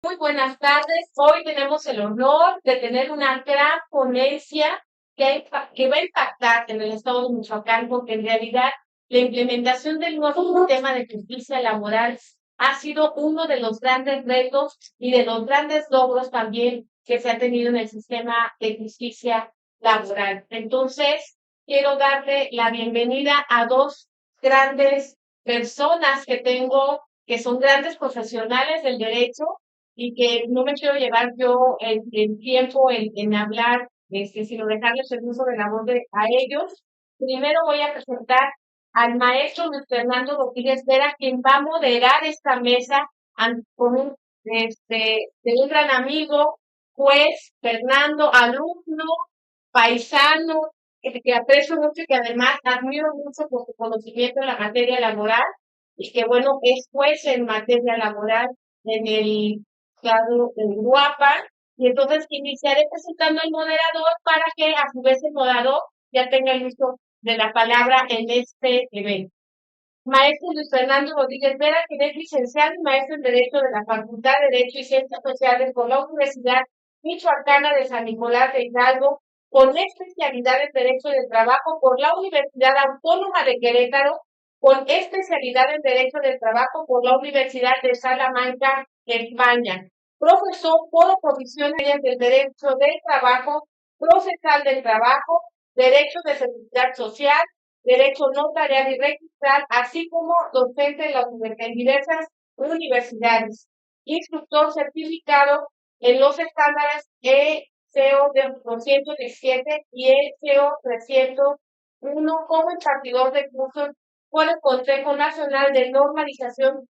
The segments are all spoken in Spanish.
Muy buenas tardes. Hoy tenemos el honor de tener una gran ponencia que va a impactar en el estado de Michoacán, porque en realidad la implementación del nuevo sistema de justicia laboral ha sido uno de los grandes retos y de los grandes logros también que se ha tenido en el sistema de justicia laboral. Entonces, quiero darle la bienvenida a dos grandes personas que tengo, que son grandes profesionales del derecho y que no me quiero llevar yo el tiempo en hablar, sino dejarles el uso de la voz a ellos. Primero voy a presentar al maestro Luis Fernando Rodríguez Vera, quien va a moderar esta mesa con de un gran amigo, juez, Fernando, alumno, paisano, que aprecio mucho y que además admiro mucho por su conocimiento en la materia laboral y que, bueno, es juez en materia laboral en el juzgado de Uruapan. Y entonces iniciaré presentando al moderador para que a su vez el moderador ya tenga el uso de la palabra en este evento. Maestro Luis Fernando Rodríguez Vera, quien es licenciado y maestro en Derecho de la Facultad de Derecho y Ciencias Sociales por la Universidad Michoacana de San Nicolás de Hidalgo, con especialidad en Derecho del Trabajo por la Universidad Autónoma de Querétaro, con especialidad en Derecho del Trabajo por la Universidad de Salamanca, España. Profesor por oposición del Derecho del Trabajo, procesal del trabajo, Derecho de Seguridad Social, Derecho notarial y registral, así como docente en diversas universidades. Instructor certificado en los estándares ECO 217 y ECO 301 como impartidor de cursos por el Consejo Nacional de Normalización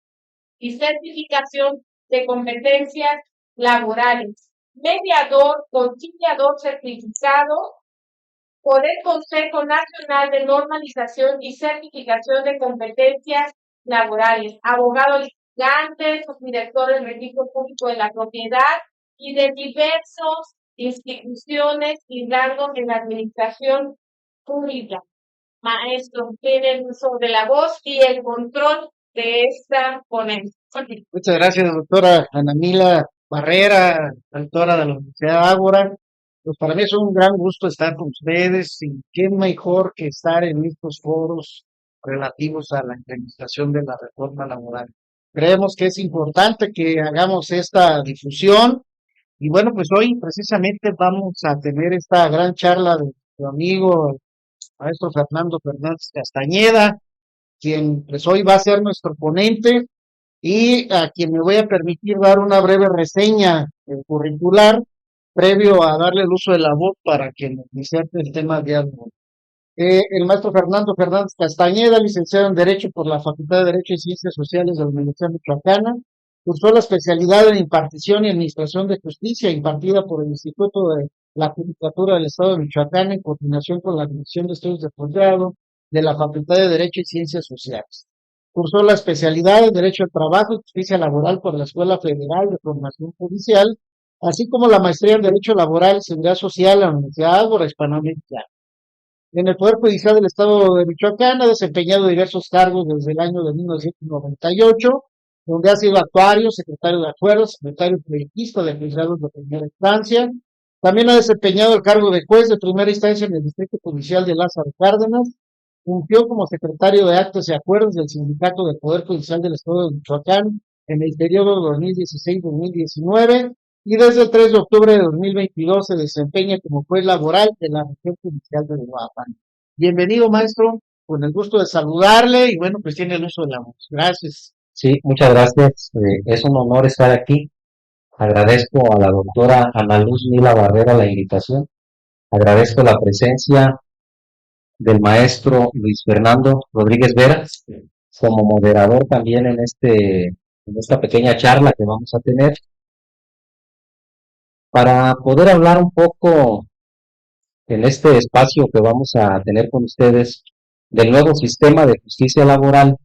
y Certificación de Competencias Laborales. Mediador, conciliador certificado por el Consejo Nacional de Normalización y Certificación de Competencias Laborales, abogado litigante, subdirector del Registro Público de la Propiedad y de diversas instituciones y rangos en la administración pública. Maestro, tiene el uso de la voz y el control de esta ponencia. Muchas gracias, doctora Ana Mila Barrera, doctora de la Universidad Ágora. Pues para mí es un gran gusto estar con ustedes y qué mejor que estar en estos foros relativos a la implementación de la reforma laboral. Creemos que es importante que hagamos esta difusión y bueno, pues hoy precisamente vamos a tener esta gran charla de tu amigo, el maestro Fernando Fernández Castañeda, quien pues hoy va a ser nuestro ponente y a quien me voy a permitir dar una breve reseña curricular previo a darle el uso de la voz para que nos diserte el tema de algo. El maestro Fernando Fernández Castañeda, licenciado en Derecho por la Facultad de Derecho y Ciencias Sociales de la Universidad Michoacana, cursó la especialidad en Impartición y Administración de Justicia, impartida por el Instituto de la Judicatura del Estado de Michoacán, en coordinación con la División de Estudios de Posgrado de la Facultad de Derecho y Ciencias Sociales. Cursó la especialidad en Derecho del Trabajo y Justicia Laboral por la Escuela Federal de Formación Judicial, así como la maestría en Derecho Laboral y Seguridad Social en la Universidad Ágora Hispanoamericana. En el Poder Judicial del Estado de Michoacán ha desempeñado diversos cargos desde el año de 1998, donde ha sido actuario, secretario de acuerdos, secretario proyectista de juzgados de primera instancia. También ha desempeñado el cargo de juez de primera instancia en el Distrito Judicial de Lázaro Cárdenas. Fungió como secretario de actos y acuerdos del Sindicato del Poder Judicial del Estado de Michoacán en el periodo 2016-2019 y desde el 3 de octubre de 2022 se desempeña como juez laboral de la región judicial de Uruapan. Bienvenido, maestro, con el gusto de saludarle y bueno, pues tiene el uso de la voz. Gracias. Sí, muchas gracias. Es un honor estar aquí. Agradezco a la doctora Ana Luz Mila Barrera la invitación. Agradezco la presencia del maestro Luis Fernando Rodríguez Vera como moderador también en esta pequeña charla que vamos a tener para poder hablar un poco en este espacio que vamos a tener con ustedes del nuevo sistema de justicia laboral.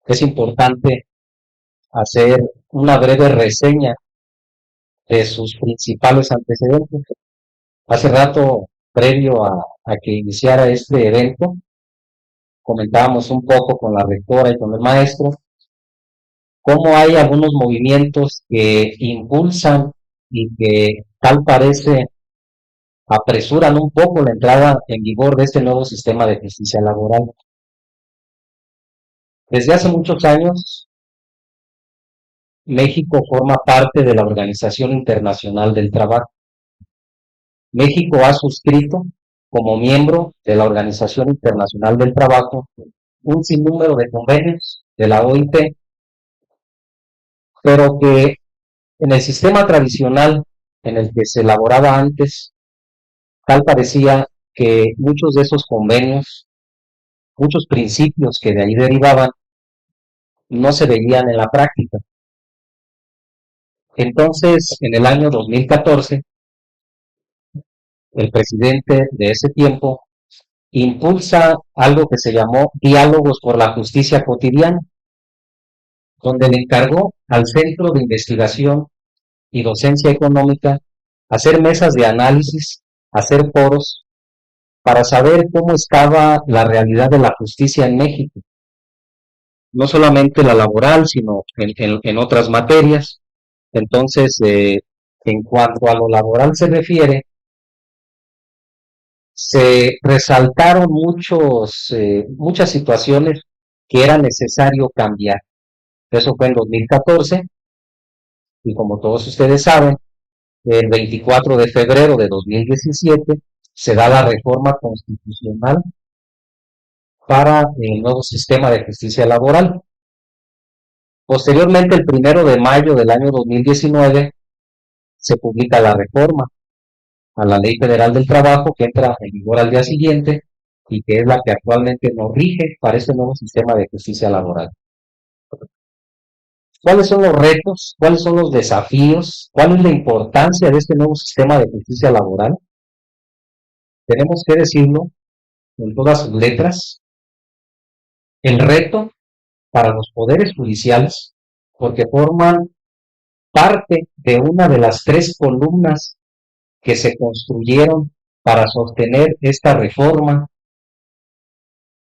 Es importante hacer una breve reseña de sus principales antecedentes. Hace rato, previo a que iniciara este evento, comentábamos un poco con la rectora y con el maestro cómo hay algunos movimientos que impulsan y que tal parece apresuran un poco la entrada en vigor de este nuevo sistema de justicia laboral. Desde hace muchos años, México forma parte de la Organización Internacional del Trabajo. México ha suscrito como miembro de la Organización Internacional del Trabajo un sinnúmero de convenios de la OIT, pero que en el sistema tradicional en el que se elaboraba antes, tal parecía que muchos de esos convenios, muchos principios que de ahí derivaban, no se veían en la práctica. Entonces, en el año 2014, el presidente de ese tiempo impulsa algo que se llamó Diálogos por la Justicia Cotidiana, donde le encargó al Centro de Investigación y Docencia Económica hacer mesas de análisis, hacer foros, para saber cómo estaba la realidad de la justicia en México. No solamente la laboral, sino en otras materias. Entonces, en cuanto a lo laboral se refiere, se resaltaron muchas situaciones que era necesario cambiar. Eso fue en 2014 y como todos ustedes saben, el 24 de febrero de 2017 se da la reforma constitucional para el nuevo sistema de justicia laboral. Posteriormente, el 1 de mayo del año 2019, se publica la reforma a la Ley Federal del Trabajo, que entra en vigor al día siguiente y que es la que actualmente nos rige para este nuevo sistema de justicia laboral. ¿Cuáles son los retos? ¿Cuáles son los desafíos? ¿Cuál es la importancia de este nuevo sistema de justicia laboral? Tenemos que decirlo en todas sus letras. El reto para los poderes judiciales, porque forman parte de una de las 3 columnas que se construyeron para sostener esta reforma: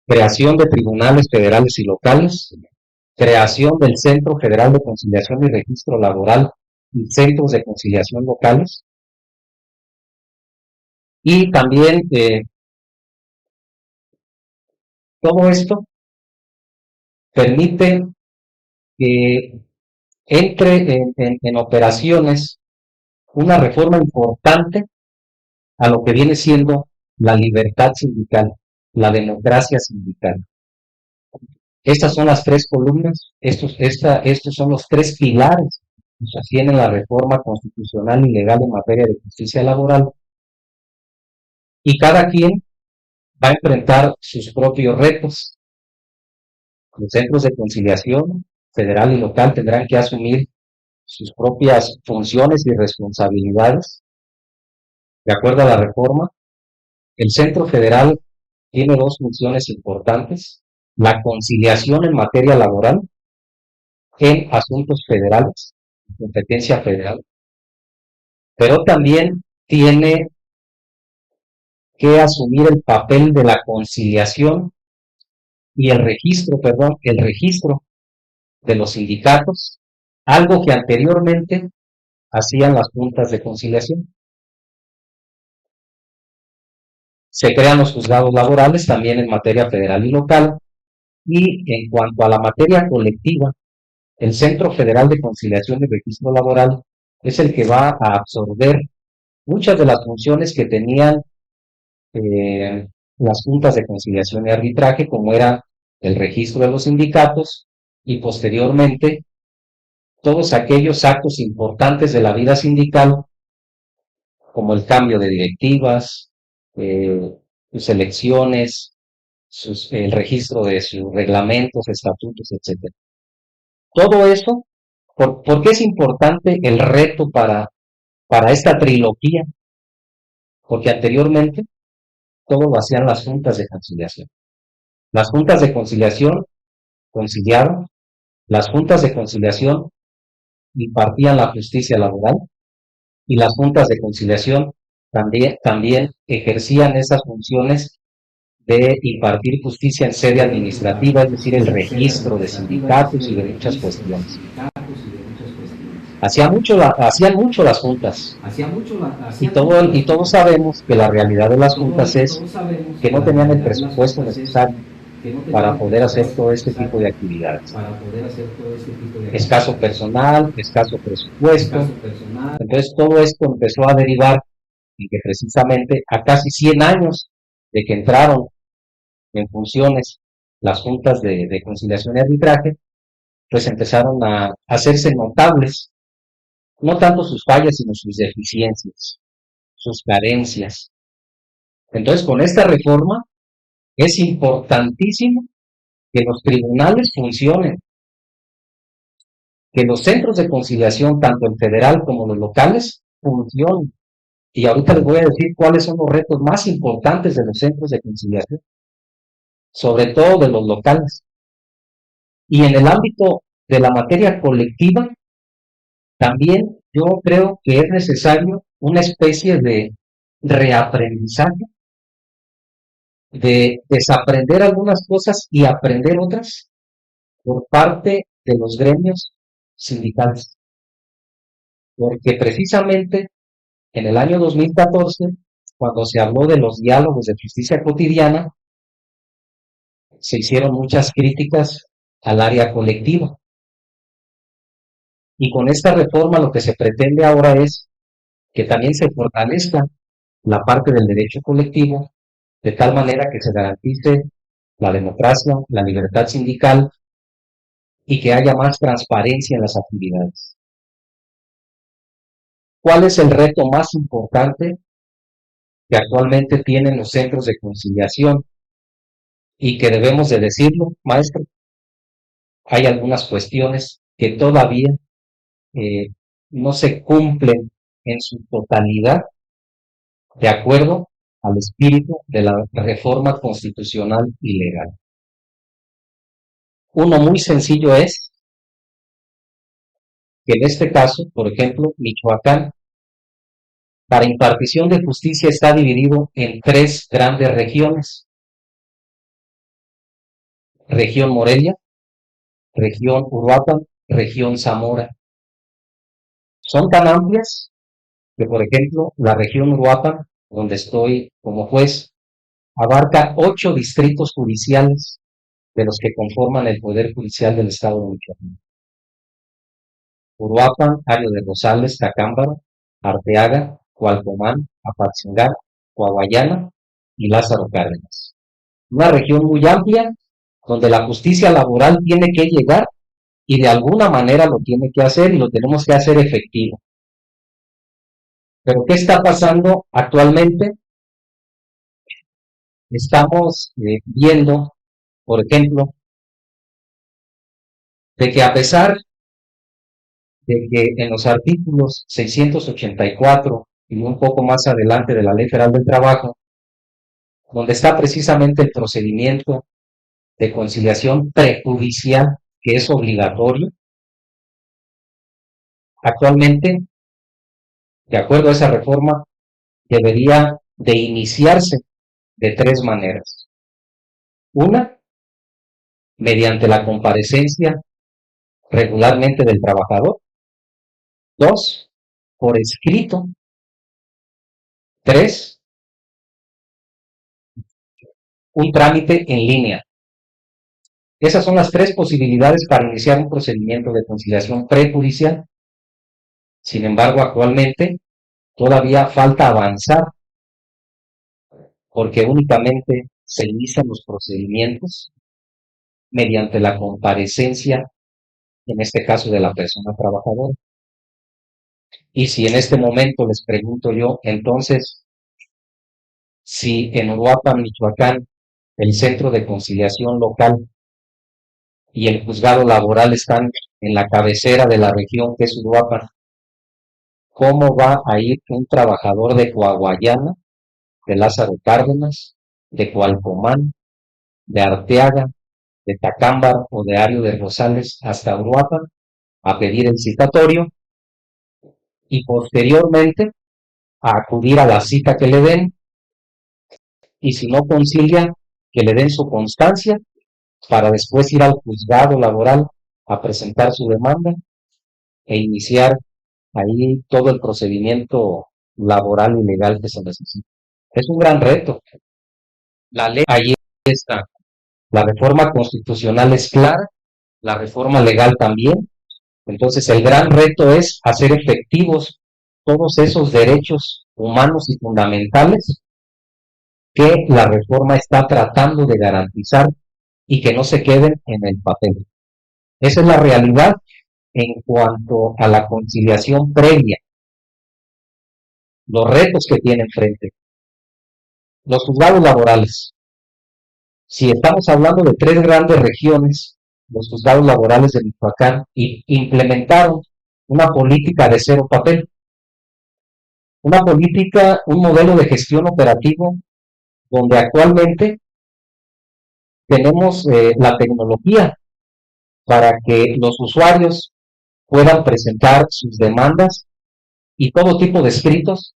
creación de tribunales federales y locales, creación del Centro Federal de Conciliación y Registro Laboral y centros de conciliación locales, y también todo esto permite que entre en operaciones una reforma importante a lo que viene siendo la libertad sindical, la democracia sindical. Estas son las 3 columnas, estos son los 3 pilares que sostienen la reforma constitucional y legal en materia de justicia laboral. Y cada quien va a enfrentar sus propios retos. Los centros de conciliación federal y local tendrán que asumir sus propias funciones y responsabilidades. De acuerdo a la reforma, el Centro Federal tiene 2 funciones importantes: la conciliación en materia laboral en asuntos federales, competencia federal, pero también tiene que asumir el papel de la conciliación y el registro de los sindicatos, algo que anteriormente hacían las juntas de conciliación. Se crean los juzgados laborales también en materia federal y local, y en cuanto a la materia colectiva, el Centro Federal de Conciliación y Registro Laboral es el que va a absorber muchas de las funciones que tenían las juntas de conciliación y arbitraje, como era el registro de los sindicatos y posteriormente todos aquellos actos importantes de la vida sindical, como el cambio de directivas, sus elecciones, el registro de sus reglamentos, estatutos, etc. Todo eso, ¿por qué es importante el reto para esta trilogía? Porque anteriormente todo lo hacían las juntas de conciliación. Las juntas de conciliación conciliaron, las juntas de conciliación impartían la justicia laboral y las juntas de conciliación también ejercían esas funciones de impartir justicia en sede administrativa, es decir, el registro de sindicatos y de muchas cuestiones. Hacían mucho las juntas, y todos sabemos que la realidad de las juntas es que no tenían el presupuesto necesario para poder hacer todo este tipo de actividades. Escaso personal, escaso presupuesto. Entonces todo esto empezó a derivar en que precisamente a casi 100 años de que entraron en funciones las juntas de conciliación y arbitraje, pues empezaron a hacerse notables, no tanto sus fallas, sino sus deficiencias, sus carencias. Entonces, con esta reforma es importantísimo que los tribunales funcionen, que los centros de conciliación, tanto el federal como los locales, funcionen. Y ahorita les voy a decir cuáles son los retos más importantes de los centros de conciliación, sobre todo de los locales. Y en el ámbito de la materia colectiva, también yo creo que es necesario una especie de reaprendizaje, de desaprender algunas cosas y aprender otras por parte de los gremios sindicales. Porque precisamente en el año 2014, cuando se habló de los diálogos de justicia cotidiana, se hicieron muchas críticas al área colectiva. Y con esta reforma lo que se pretende ahora es que también se fortalezca la parte del derecho colectivo, de tal manera que se garantice la democracia, la libertad sindical y que haya más transparencia en las actividades. ¿Cuál es el reto más importante que actualmente tienen los centros de conciliación? Y que debemos de decirlo, maestro, hay algunas cuestiones que todavía no se cumplen en su totalidad de acuerdo al espíritu de la reforma constitucional y legal. Uno muy sencillo es que en este caso, por ejemplo, Michoacán, para impartición de justicia está dividido en 3 grandes regiones: región Morelia, región Uruapan, región Zamora. Son tan amplias que, por ejemplo, la región Uruapan, donde estoy como juez, abarca 8 distritos judiciales de los que conforman el Poder Judicial del Estado de Michoacán. Uruapan, Ario de Rosales, Tacámbaro, Arteaga, Cualcomán, Apatzingán, Coahuayana y Lázaro Cárdenas. Una región muy amplia donde la justicia laboral tiene que llegar y de alguna manera lo tiene que hacer y lo tenemos que hacer efectivo. Pero ¿qué está pasando actualmente? Estamos viendo, por ejemplo, de que a pesar de que en los artículos 684 y un poco más adelante de la Ley Federal del Trabajo, donde está precisamente el procedimiento de conciliación prejudicial, que es obligatorio, actualmente, de acuerdo a esa reforma, debería de iniciarse de 3 maneras. Una, mediante la comparecencia regularmente del trabajador. 2, por escrito. 3, un trámite en línea. Esas son las 3 posibilidades para iniciar un procedimiento de conciliación prejudicial. Sin embargo, actualmente todavía falta avanzar, porque únicamente se inician los procedimientos mediante la comparecencia, en este caso de la persona trabajadora. Y si en este momento les pregunto yo, entonces, si en Uruapan, Michoacán, el centro de conciliación local y el juzgado laboral están en la cabecera de la región que es Uruapan, ¿cómo va a ir un trabajador de Coahuayana, de Lázaro Cárdenas, de Cualcomán, de Arteaga, de Tacámbaro o de Ario de Rosales hasta Uruapan a pedir el citatorio y posteriormente a acudir a la cita que le den? Y si no concilia, que le den su constancia para después ir al juzgado laboral a presentar su demanda e iniciar ahí todo el procedimiento laboral y legal que se necesita. Es un gran reto. La ley ahí está. La reforma constitucional es clara, la reforma legal también. Entonces el gran reto es hacer efectivos todos esos derechos humanos y fundamentales que la reforma está tratando de garantizar y que no se queden en el papel. Esa es la realidad en cuanto a la conciliación previa, los retos que tiene enfrente. Los juzgados laborales. Si estamos hablando de 3 grandes regiones, los juzgados laborales de Michoacán implementaron una política de 0 papel, una política, un modelo de gestión operativo donde actualmente tenemos la tecnología para que los usuarios puedan presentar sus demandas y todo tipo de escritos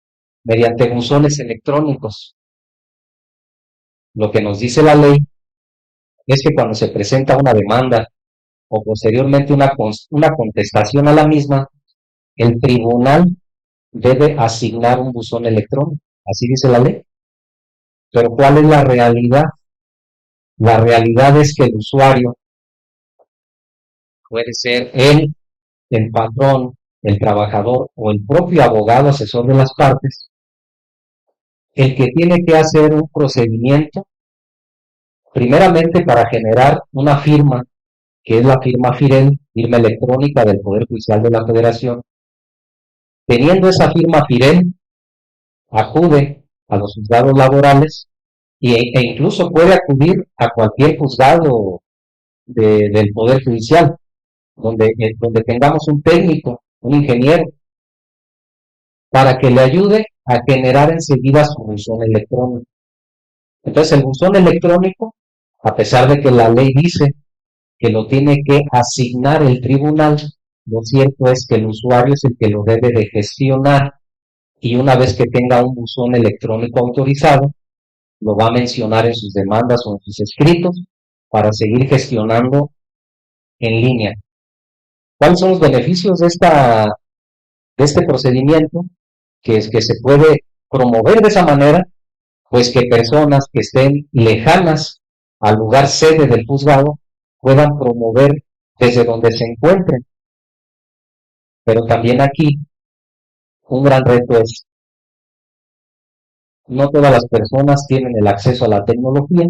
mediante buzones electrónicos. Lo que nos dice la ley es que cuando se presenta una demanda o posteriormente una contestación a la misma, el tribunal debe asignar un buzón electrónico. Así dice la ley. Pero ¿cuál es la realidad? La realidad es que el usuario puede ser él, el patrón, el trabajador o el propio abogado asesor de las partes, el que tiene que hacer un procedimiento, primeramente para generar una firma, que es la firma FIREL, firma electrónica del Poder Judicial de la Federación. Teniendo esa firma FIREL, acude a los juzgados laborales e incluso puede acudir a cualquier juzgado del Poder Judicial, donde tengamos un técnico, un ingeniero, para que le ayude a generar enseguida su buzón electrónico. Entonces el buzón electrónico, a pesar de que la ley dice que lo tiene que asignar el tribunal, lo cierto es que el usuario es el que lo debe de gestionar y una vez que tenga un buzón electrónico autorizado, lo va a mencionar en sus demandas o en sus escritos para seguir gestionando en línea. ¿Cuáles son los beneficios de este procedimiento? Que se puede promover de esa manera, pues que personas que estén lejanas al lugar sede del juzgado puedan promover desde donde se encuentren. Pero también aquí un gran reto es, no todas las personas tienen el acceso a la tecnología,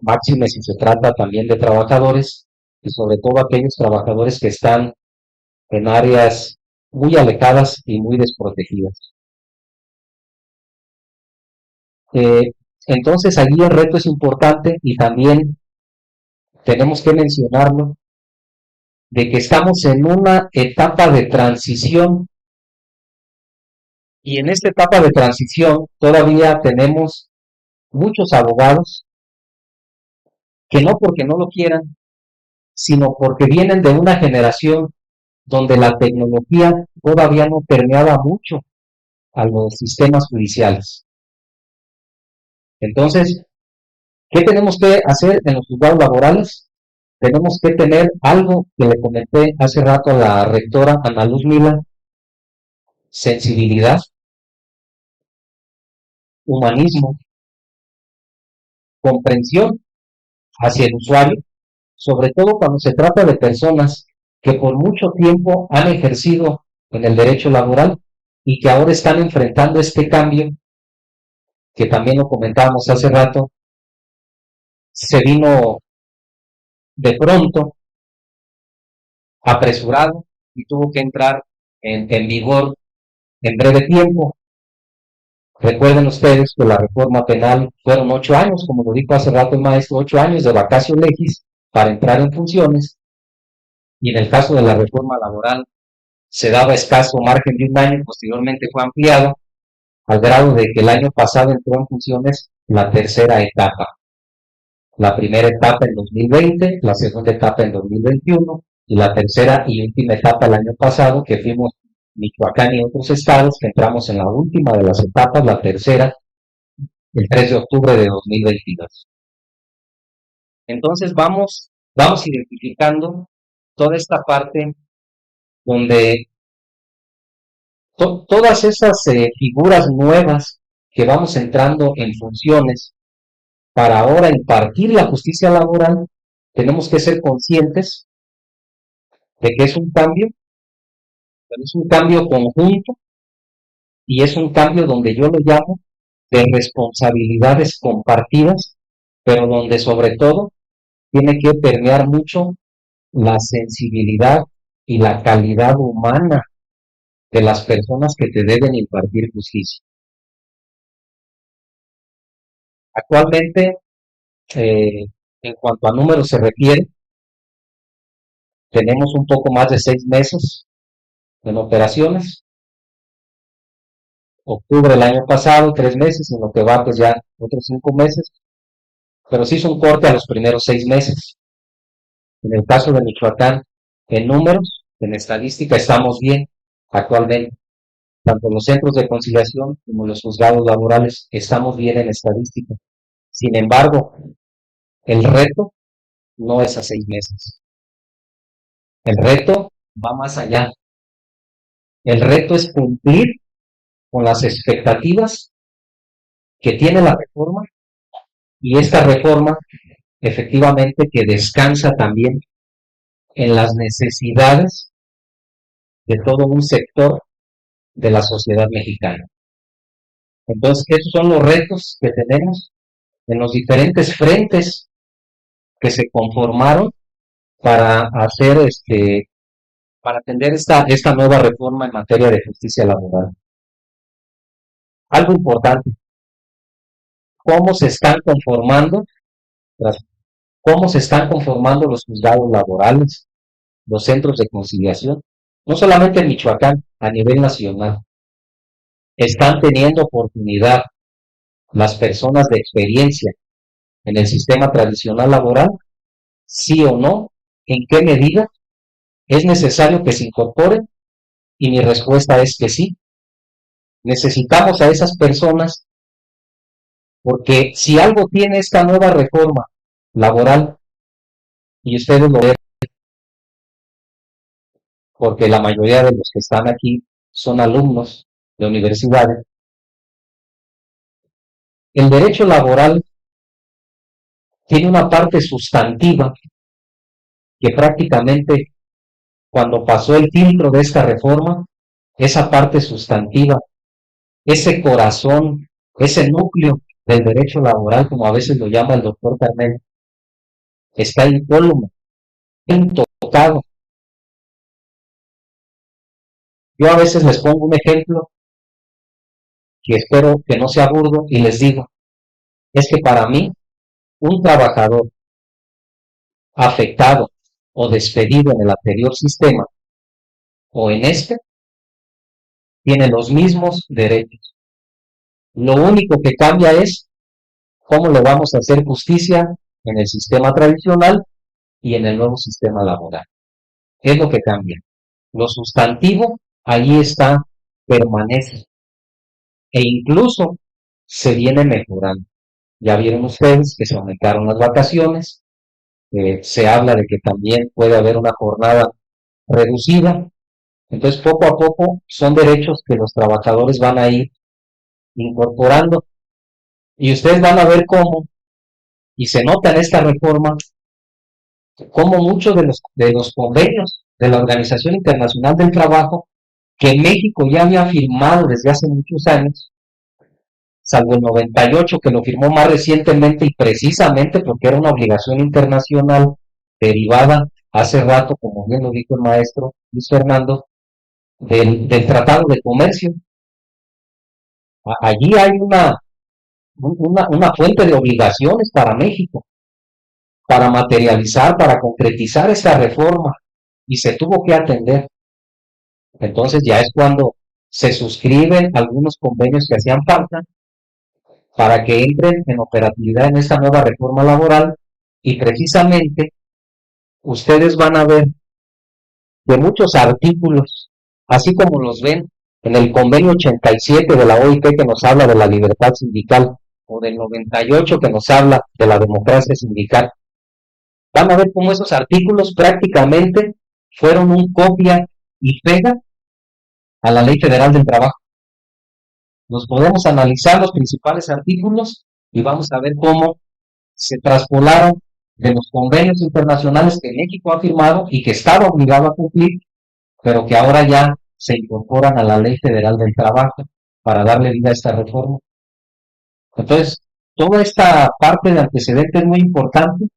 máxime si se trata también de trabajadores, y sobre todo aquellos trabajadores que están en áreas muy alejadas y muy desprotegidas. Entonces allí el reto es importante y también tenemos que mencionarlo, de que estamos en una etapa de transición y en esta etapa de transición todavía tenemos muchos abogados que no porque no lo quieran, sino porque vienen de una generación donde la tecnología todavía no permeaba mucho a los sistemas judiciales. Entonces, ¿qué tenemos que hacer en los juzgados laborales? Tenemos que tener algo que le comenté hace rato a la rectora Ana Luz Mila: sensibilidad, humanismo, comprensión hacia el usuario, sobre todo cuando se trata de personas que por mucho tiempo han ejercido en el derecho laboral y que ahora están enfrentando este cambio, que también lo comentábamos hace rato, se vino de pronto, apresurado, y tuvo que entrar en vigor en breve tiempo. Recuerden ustedes que la reforma penal fueron 8 años, como lo dijo hace rato el maestro, 8 años de vacatio legis para entrar en funciones, y en el caso de la reforma laboral se daba escaso margen de 1 año, posteriormente fue ampliado al grado de que el año pasado entró en funciones la tercera etapa. La primera etapa en 2020, la segunda etapa en 2021 y la tercera y última etapa el año pasado, que fuimos Michoacán y otros estados, que entramos en la última de las etapas, la tercera, el 3 de octubre de 2022. Entonces vamos identificando toda esta parte donde todas esas figuras nuevas que vamos entrando en funciones para ahora impartir la justicia laboral, tenemos que ser conscientes de que es un cambio, pero es un cambio conjunto y es un cambio donde yo lo llamo de responsabilidades compartidas, pero donde sobre todo tiene que permear mucho la sensibilidad y la calidad humana de las personas que te deben impartir justicia. Actualmente, en cuanto a números se refiere, tenemos un poco más de 6 meses en operaciones. Octubre del año pasado, 3 meses, en lo que va pues ya otros 5 meses, pero sí hizo un corte a los primeros 6 meses. En el caso de Michoacán, en números, en estadística, estamos bien actualmente. Tanto los centros de conciliación como los juzgados laborales estamos bien en estadística. Sin embargo, el reto no es a 6 meses. El reto va más allá. El reto es cumplir con las expectativas que tiene la reforma y esta reforma efectivamente que descansa también en las necesidades de todo un sector de la sociedad mexicana. Entonces, esos son los retos que tenemos en los diferentes frentes que se conformaron para hacer para atender esta nueva reforma en materia de justicia laboral. Algo importante, cómo se están conformando los juzgados laborales, los centros de conciliación, no solamente en Michoacán, a nivel nacional. Están teniendo oportunidad las personas de experiencia en el sistema tradicional laboral, sí o no, en qué medida es necesario que se incorporen, y mi respuesta es que sí. Necesitamos a esas personas porque si algo tiene esta nueva reforma laboral, y ustedes lo ven, porque la mayoría de los que están aquí son alumnos de universidades, el derecho laboral tiene una parte sustantiva que prácticamente cuando pasó el filtro de esta reforma, esa parte sustantiva, ese corazón, ese núcleo del derecho laboral, como a veces lo llama el doctor Carmel, está incólume, intocado. Yo a veces les pongo un ejemplo que espero que no sea burdo y les digo, es que para mí un trabajador afectado o despedido en el anterior sistema o en este tiene los mismos derechos. Lo único que cambia es cómo le vamos a hacer justicia en el sistema tradicional y en el nuevo sistema laboral. Es lo que cambia. Lo sustantivo ahí está, permanece e incluso se viene mejorando. Ya vieron ustedes que se aumentaron las vacaciones, se habla de que también puede haber una jornada reducida. Entonces, poco a poco son derechos que los trabajadores van a ir incorporando y ustedes van a ver cómo, y se nota en esta reforma, cómo muchos de los convenios de la Organización Internacional del Trabajo que México ya había firmado desde hace muchos años, salvo el 98 que lo firmó más recientemente y precisamente porque era una obligación internacional derivada hace rato, como bien lo dijo el maestro Luis Fernando, del Tratado de Comercio. Allí hay una fuente de obligaciones para México, para materializar, para concretizar esta reforma, y se tuvo que atender. Entonces ya es cuando se suscriben algunos convenios que hacían falta para que entren en operatividad en esta nueva reforma laboral, y precisamente ustedes van a ver que muchos artículos, así como los ven en el convenio 87 de la OIT que nos habla de la libertad sindical, o del 98 que nos habla de la democracia sindical, van a ver cómo esos artículos prácticamente fueron un copia y pega a la Ley Federal del Trabajo. Nos podemos analizar los principales artículos y vamos a ver cómo se traspolaron de los convenios internacionales que México ha firmado y que estaba obligado a cumplir, pero que ahora ya se incorporan a la Ley Federal del Trabajo para darle vida a esta reforma. Entonces, toda esta parte de antecedente es muy importante.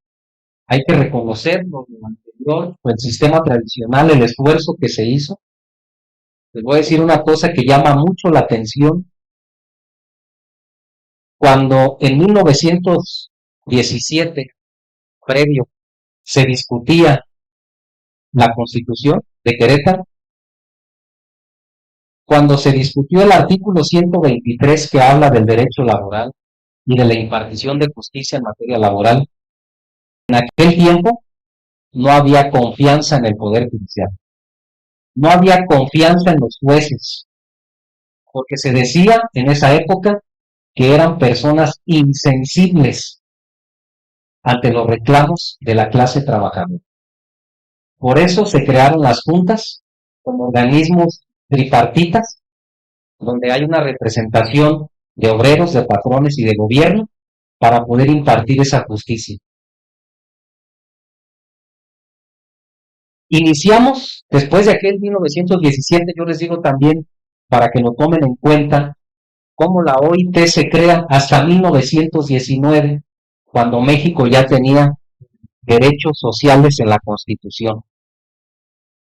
Hay que reconocer lo anterior, el sistema tradicional, el esfuerzo que se hizo. Les voy a decir una cosa que llama mucho la atención. Cuando en 1917, previo, se discutía la Constitución de Querétaro, cuando se discutió el artículo 123 que habla del derecho laboral y de la impartición de justicia en materia laboral, en aquel tiempo no había confianza en el Poder Judicial, no había confianza en los jueces, porque se decía en esa época que eran personas insensibles ante los reclamos de la clase trabajadora. Por eso se crearon las juntas como organismos tripartitas, donde hay una representación de obreros, de patrones y de gobierno para poder impartir esa justicia. Iniciamos, después de aquel 1917, yo les digo también, para que lo tomen en cuenta, cómo la OIT se crea hasta 1919, cuando México ya tenía derechos sociales en la Constitución.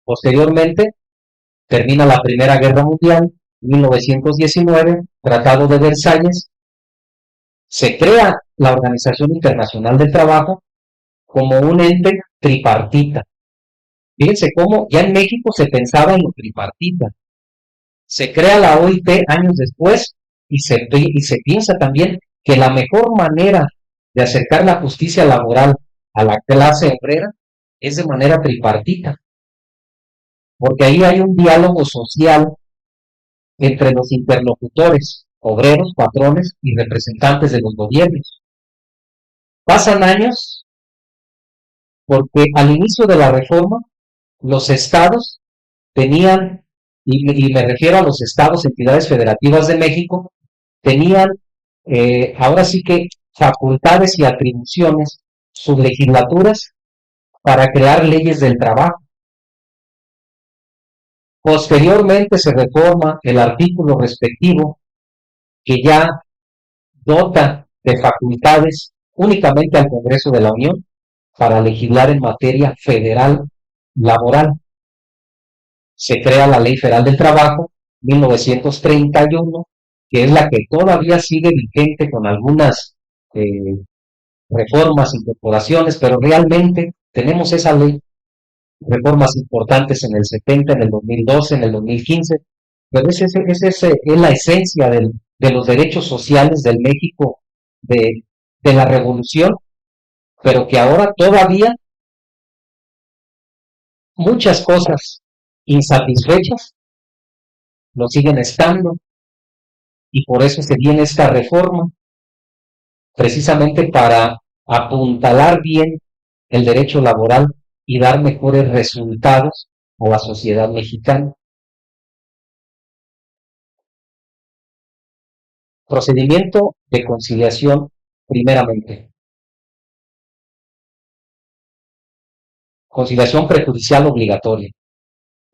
Posteriormente, termina la Primera Guerra Mundial, 1919, Tratado de Versalles, se crea la Organización Internacional del Trabajo como un ente tripartita. Fíjense cómo ya en México se pensaba en lo tripartita. Se crea la OIT años después y se piensa también que la mejor manera de acercar la justicia laboral a la clase obrera es de manera tripartita, porque ahí hay un diálogo social entre los interlocutores, obreros, patrones y representantes de los gobiernos. Pasan años porque al inicio de la reforma los estados tenían, y me refiero a los estados, entidades federativas de México, tenían ahora sí que facultades y atribuciones, sublegislaturas, para crear leyes del trabajo. Posteriormente se reforma el artículo respectivo que ya dota de facultades únicamente al Congreso de la Unión para legislar en materia federal laboral. Se crea la Ley Federal del Trabajo, 1931, que es la que todavía sigue vigente con algunas reformas, incorporaciones, pero realmente tenemos esa ley, reformas importantes en el 70, en el 2012, en el 2015, pero esa es la esencia de los derechos sociales del México de la revolución, pero que ahora todavía muchas cosas insatisfechas lo siguen estando, y por eso se viene esta reforma, precisamente para apuntalar bien el derecho laboral y dar mejores resultados a la sociedad mexicana. Procedimiento de conciliación, primeramente. Conciliación prejudicial obligatoria.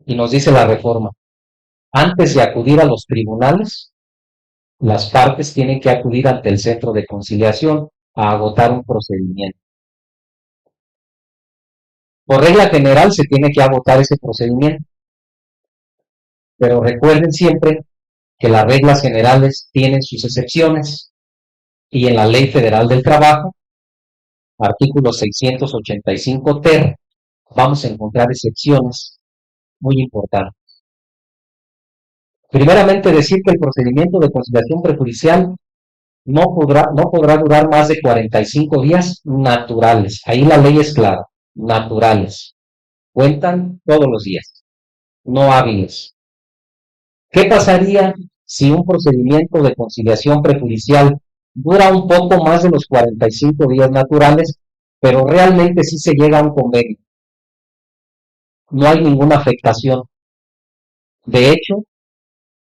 Y nos dice la reforma, antes de acudir a los tribunales, las partes tienen que acudir ante el centro de conciliación a agotar un procedimiento. Por regla general se tiene que agotar ese procedimiento, pero recuerden siempre que las reglas generales tienen sus excepciones, y en la Ley Federal del Trabajo, artículo 685 ter, vamos a encontrar excepciones muy importantes. Primeramente, decir que el procedimiento de conciliación prejudicial no podrá durar más de 45 días naturales. Ahí la ley es clara, naturales. Cuentan todos los días, no hábiles. ¿Qué pasaría si un procedimiento de conciliación prejudicial dura un poco más de los 45 días naturales? pero realmente sí se llega a un convenio. No hay ninguna afectación. De hecho,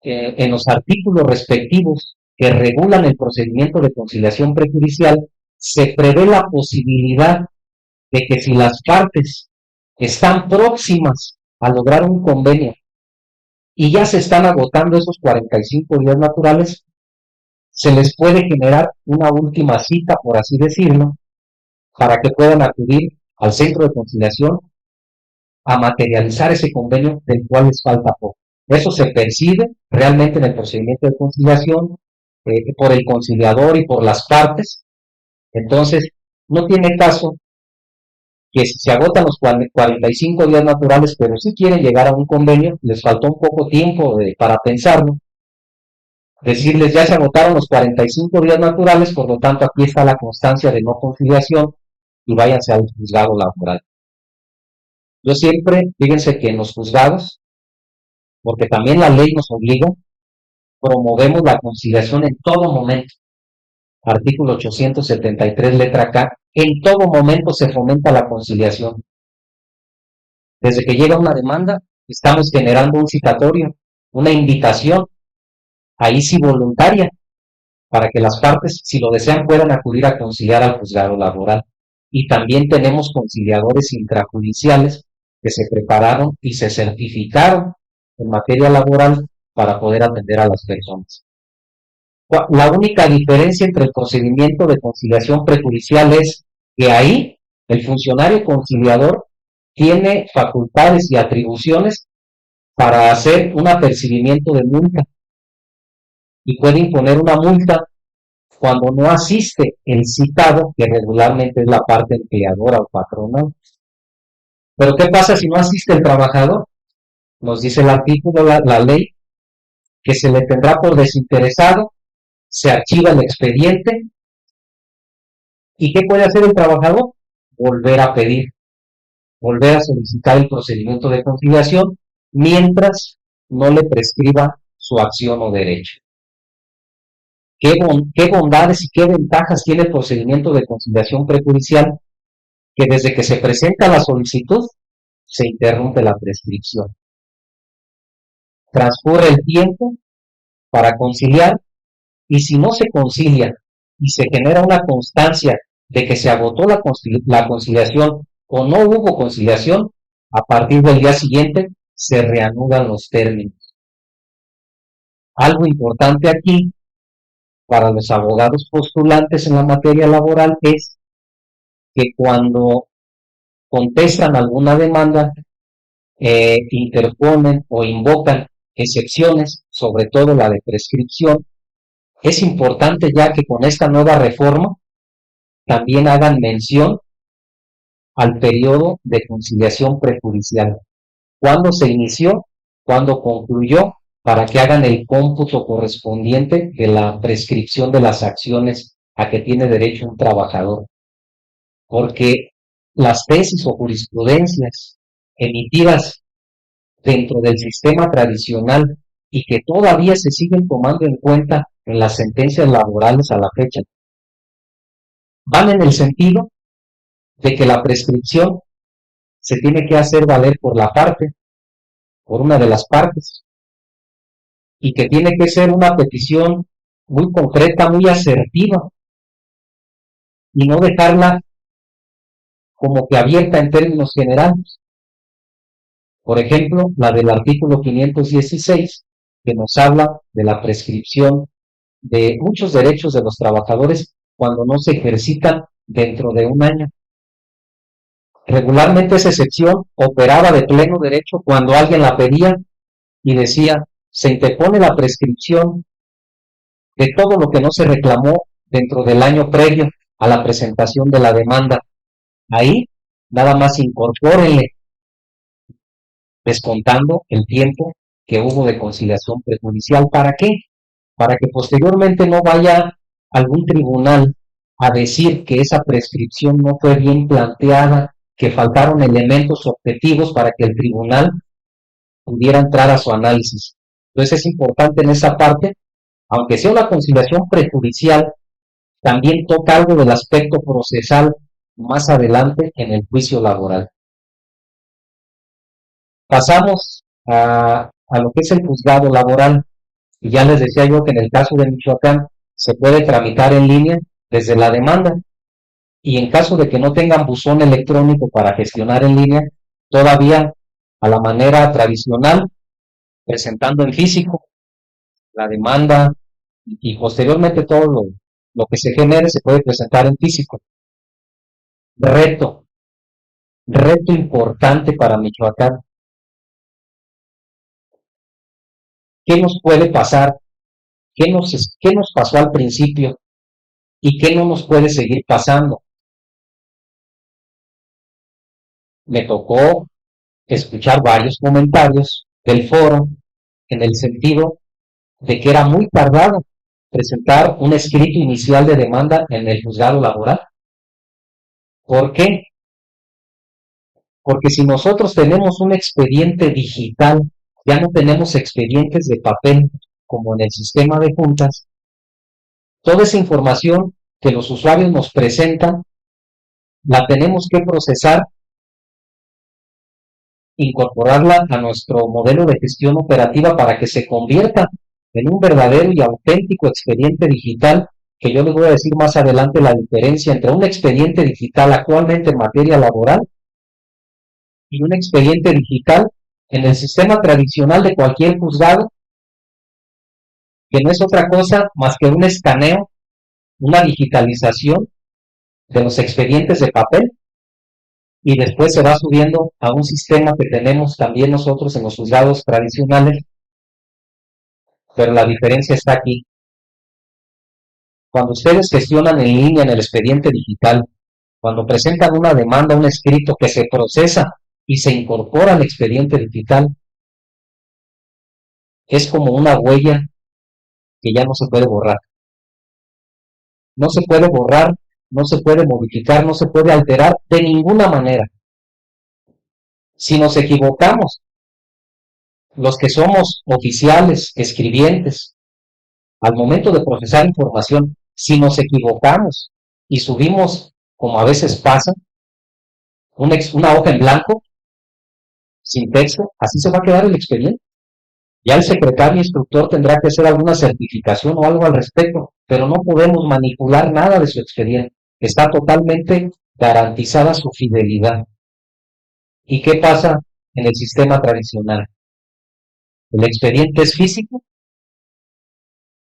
en los artículos respectivos que regulan el procedimiento de conciliación prejudicial, se prevé la posibilidad de que si las partes están próximas a lograr un convenio y ya se están agotando esos 45 días naturales, se les puede generar una última cita, por así decirlo, para que puedan acudir al centro de conciliación a materializar ese convenio del cual les falta poco. Eso se percibe realmente en el procedimiento de conciliación por el conciliador y por las partes. Entonces, no tiene caso que si se agotan los 45 días naturales, pero si quieren llegar a un convenio, les faltó un poco tiempo para pensarlo, decirles ya se agotaron los 45 días naturales, por lo tanto aquí está la constancia de no conciliación y váyanse al juzgado laboral. Yo siempre, fíjense que en los juzgados, porque también la ley nos obliga, promovemos la conciliación en todo momento. Artículo 873, letra K, en todo momento se fomenta la conciliación. Desde que llega una demanda, estamos generando un citatorio, una invitación, ahí sí voluntaria, para que las partes, si lo desean, puedan acudir a conciliar al juzgado laboral. Y también tenemos conciliadores intrajudiciales que se prepararon y se certificaron en materia laboral para poder atender a las personas. La única diferencia entre el procedimiento de conciliación prejudicial es que ahí el funcionario conciliador tiene facultades y atribuciones para hacer un apercibimiento de multa y puede imponer una multa cuando no asiste el citado, que regularmente es la parte empleadora o patronal. Pero ¿qué pasa si no asiste el trabajador? Nos dice el artículo, la ley, que se le tendrá por desinteresado, se archiva el expediente, ¿y qué puede hacer el trabajador? Volver a pedir, volver a solicitar el procedimiento de conciliación mientras no le prescriba su acción o derecho. ¿Qué bondades y qué ventajas tiene el procedimiento de conciliación prejudicial? Que desde que se presenta la solicitud, se interrumpe la prescripción. Transcurre el tiempo para conciliar y si no se concilia y se genera una constancia de que se agotó la conciliación o no hubo conciliación, a partir del día siguiente se reanudan los términos. Algo importante aquí para los abogados postulantes en la materia laboral es que cuando contestan alguna demanda, interponen o invocan excepciones, sobre todo la de prescripción, es importante ya que con esta nueva reforma también hagan mención al periodo de conciliación prejudicial. ¿Cuándo se inició? ¿Cuándo concluyó? Para que hagan el cómputo correspondiente de la prescripción de las acciones a que tiene derecho un trabajador. Porque las tesis o jurisprudencias emitidas dentro del sistema tradicional y que todavía se siguen tomando en cuenta en las sentencias laborales a la fecha, van en el sentido de que la prescripción se tiene que hacer valer por una de las partes, y que tiene que ser una petición muy concreta, muy asertiva, y no dejarla como que abierta en términos generales. Por ejemplo, la del artículo 516, que nos habla de la prescripción de muchos derechos de los trabajadores cuando no se ejercitan dentro de un año. Regularmente esa excepción operaba de pleno derecho cuando alguien la pedía y decía, se interpone la prescripción de todo lo que no se reclamó dentro del año previo a la presentación de la demanda. Ahí nada más incorpórenle, descontando el tiempo que hubo de conciliación prejudicial. ¿Para qué? Para que posteriormente no vaya algún tribunal a decir que esa prescripción no fue bien planteada, que faltaron elementos objetivos para que el tribunal pudiera entrar a su análisis. Entonces es importante en esa parte, aunque sea una conciliación prejudicial, también toca algo del aspecto procesal más adelante en el juicio laboral. Pasamos a lo que es el juzgado laboral. Y ya les decía yo que en el caso de Michoacán se puede tramitar en línea desde la demanda. Y en caso de que no tengan buzón electrónico para gestionar en línea, todavía a la manera tradicional, presentando en físico la demanda y posteriormente todo lo que se genere se puede presentar en físico. Reto, reto importante para Michoacán. ¿Qué nos puede pasar? ¿Qué nos pasó al principio? ¿Y qué no nos puede seguir pasando? Me tocó escuchar varios comentarios del foro en el sentido de que era muy tardado presentar un escrito inicial de demanda en el juzgado laboral. ¿Por qué? Porque si nosotros tenemos un expediente digital, ya no tenemos expedientes de papel como en el sistema de juntas, toda esa información que los usuarios nos presentan, la tenemos que procesar, incorporarla a nuestro modelo de gestión operativa para que se convierta en un verdadero y auténtico expediente digital, que yo les voy a decir más adelante la diferencia entre un expediente digital actualmente en materia laboral y un expediente digital en el sistema tradicional de cualquier juzgado, que no es otra cosa más que un escaneo, una digitalización de los expedientes de papel y después se va subiendo a un sistema que tenemos también nosotros en los juzgados tradicionales, pero la diferencia está aquí. Cuando ustedes gestionan en línea en el expediente digital, cuando presentan una demanda, un escrito que se procesa y se incorpora al expediente digital, es como una huella que ya no se puede borrar. No se puede borrar, no se puede modificar, no se puede alterar de ninguna manera. Si nos equivocamos, los que somos oficiales, escribientes, al momento de procesar información, si nos equivocamos y subimos, como a veces pasa, una hoja en blanco, sin texto, así se va a quedar el expediente. Ya el secretario instructor tendrá que hacer alguna certificación o algo al respecto, pero no podemos manipular nada de su expediente. Está totalmente garantizada su fidelidad. ¿Y qué pasa en el sistema tradicional? El expediente es físico,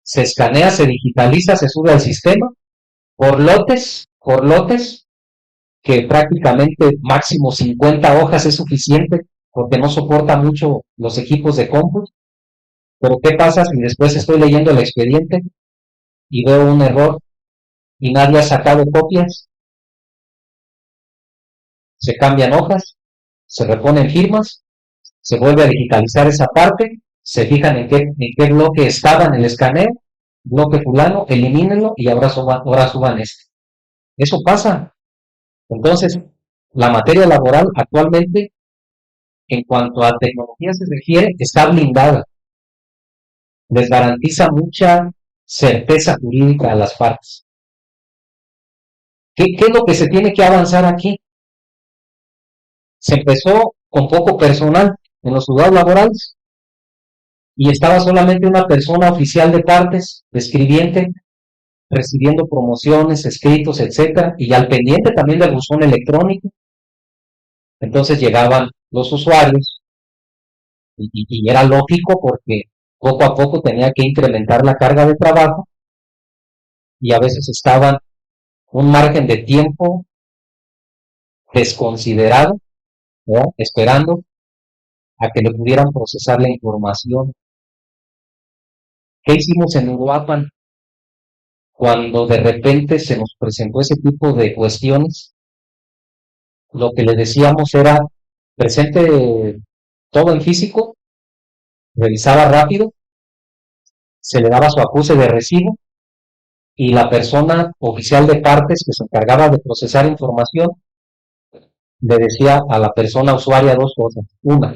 se escanea, se digitaliza, se sube al sistema, por lotes, que prácticamente máximo 50 hojas es suficiente porque no soporta mucho los equipos de cómputo. Pero ¿qué pasa si después estoy leyendo el expediente y veo un error y nadie ha sacado copias? Se cambian hojas, se reponen firmas, se vuelve a digitalizar esa parte, se fijan en qué bloque estaba en el escaneo, bloque fulano, elimínenlo y ahora suban este. Eso pasa. Entonces, la materia laboral actualmente, en cuanto a tecnología se refiere, está blindada. Les garantiza mucha certeza jurídica a las partes. ¿Qué es lo que se tiene que avanzar aquí? Se empezó con poco personal en los juzgados laborales y estaba solamente una persona oficial de partes, escribiente, recibiendo promociones, escritos, etcétera, y al pendiente también del buzón electrónico. Entonces llegaban los usuarios y era lógico porque poco a poco tenía que incrementar la carga de trabajo y a veces estaban un margen de tiempo desconsiderado, ¿verdad? Esperando a que le pudieran procesar la información. ¿Qué hicimos en Uruapan cuando de repente se nos presentó ese tipo de cuestiones? Lo que le decíamos era, presente todo en físico, revisaba rápido, se le daba su acuse de recibo y la persona oficial de partes que se encargaba de procesar información le decía a la persona usuaria dos cosas. Una,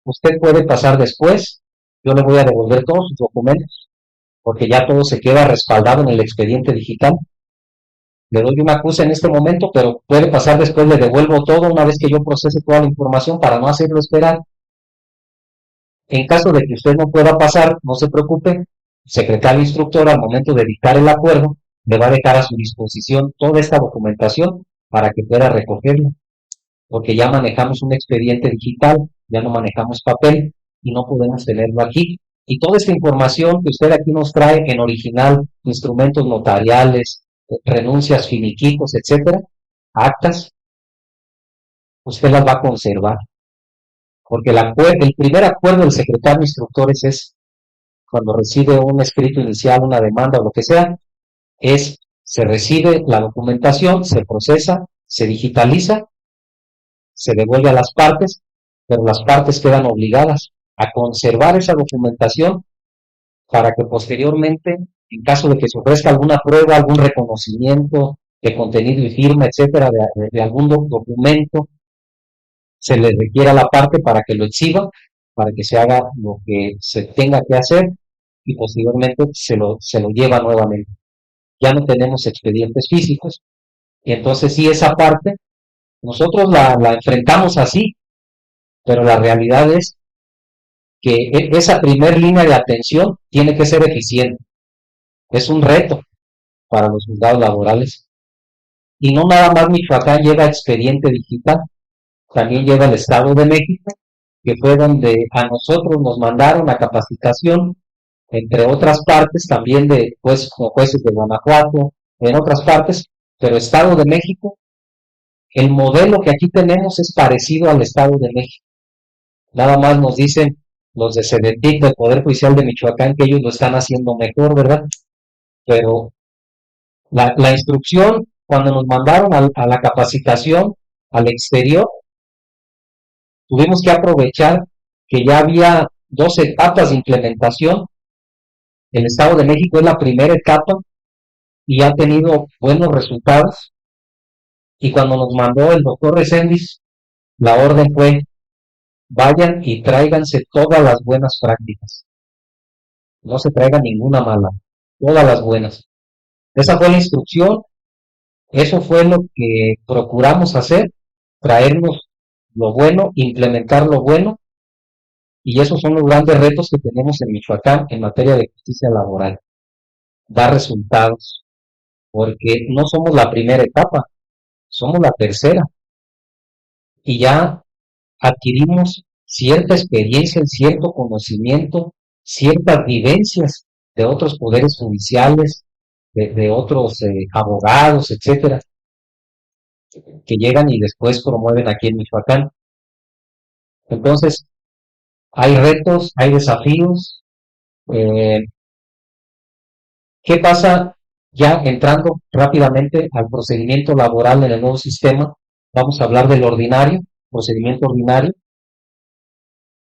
usted puede pasar después, yo le voy a devolver todos sus documentos, porque ya todo se queda respaldado en el expediente digital. le doy una acusa en este momento, pero puede pasar después, le devuelvo todo una vez que yo procese toda la información para no hacerlo esperar. En caso de que usted no pueda pasar, no se preocupe, el secretario instructor al momento de dictar el acuerdo le va a dejar a su disposición toda esta documentación para que pueda recogerla, porque ya manejamos un expediente digital, ya no manejamos papel y no podemos tenerlo aquí. Y toda esta información que usted aquí nos trae en original, instrumentos notariales, renuncias, finiquitos, etcétera, actas, usted las va a conservar. Porque el primer acuerdo del secretario de instructores es cuando recibe un escrito inicial, una demanda o lo que sea, se recibe la documentación, se procesa, se digitaliza, se devuelve a las partes, pero las partes quedan obligadas a conservar esa documentación para que posteriormente, en caso de que se ofrezca alguna prueba, algún reconocimiento de contenido y firma, etcétera, de algún documento, se le requiera a la parte para que lo exhiba, para que se haga lo que se tenga que hacer y posteriormente se lo lleva nuevamente. Ya no tenemos expedientes físicos y entonces sí, esa parte nosotros la enfrentamos así, pero la realidad es que esa primer línea de atención tiene que ser eficiente. Es un reto para los juzgados laborales. Y no nada más Michoacán lleva expediente digital, también lleva el Estado de México, que fue donde a nosotros nos mandaron a capacitación, entre otras partes, también de como jueces de Guanajuato, en otras partes, pero Estado de México, el modelo que aquí tenemos es parecido al Estado de México. Nada más nos dicen los de CEDETIC, del Poder Judicial de Michoacán, que ellos lo están haciendo mejor, ¿verdad? Pero la instrucción, cuando nos mandaron a la capacitación al exterior, tuvimos que aprovechar que ya había 2 etapas de implementación. El Estado de México es la primera etapa y ha tenido buenos resultados. Y cuando nos mandó el doctor Reséndiz, la orden fue: vayan y tráiganse todas las buenas prácticas. No se traiga ninguna mala, todas las buenas. Esa fue la instrucción, eso fue lo que procuramos hacer, traernos lo bueno, implementar lo bueno, y esos son los grandes retos que tenemos en Michoacán en materia de justicia laboral. Dar resultados, porque no somos la primera etapa, somos la tercera, y ya adquirimos cierta experiencia, cierto conocimiento, ciertas vivencias de otros poderes judiciales, de otros abogados, etcétera, que llegan y después promueven aquí en Michoacán. Entonces, hay retos, hay desafíos. ¿Qué pasa? Ya entrando rápidamente al procedimiento laboral en el nuevo sistema, vamos a hablar del ordinario, procedimiento ordinario.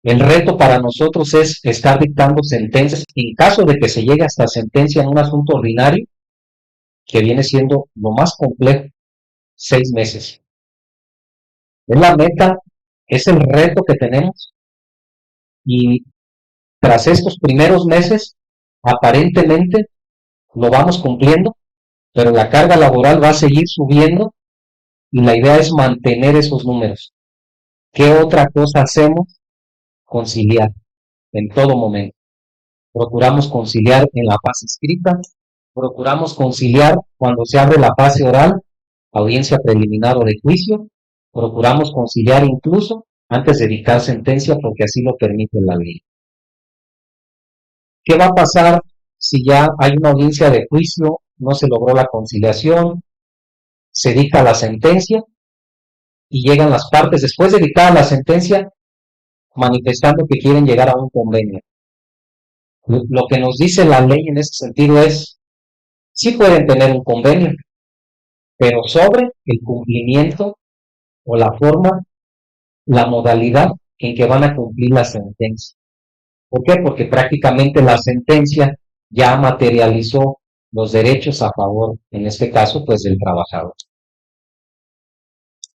El reto para nosotros es estar dictando sentencias en caso de que se llegue hasta sentencia en un asunto ordinario, que viene siendo lo más complejo, 6 meses. Es la meta, es el reto que tenemos, y tras estos primeros meses, aparentemente lo vamos cumpliendo, pero la carga laboral va a seguir subiendo y la idea es mantener esos números. ¿Qué otra cosa hacemos? Conciliar en todo momento. Procuramos conciliar en la fase escrita, procuramos conciliar cuando se abre la fase oral, audiencia preliminar o de juicio, procuramos conciliar incluso antes de dictar sentencia porque así lo permite la ley. ¿Qué va a pasar si ya hay una audiencia de juicio, no se logró la conciliación, se dicta la sentencia y llegan las partes después de dictada la sentencia manifestando que quieren llegar a un convenio? Lo que nos dice la ley en ese sentido es: sí pueden tener un convenio, pero sobre el cumplimiento o la forma, la modalidad en que van a cumplir la sentencia. ¿Por qué? Porque prácticamente la sentencia ya materializó los derechos a favor, en este caso, pues del trabajador.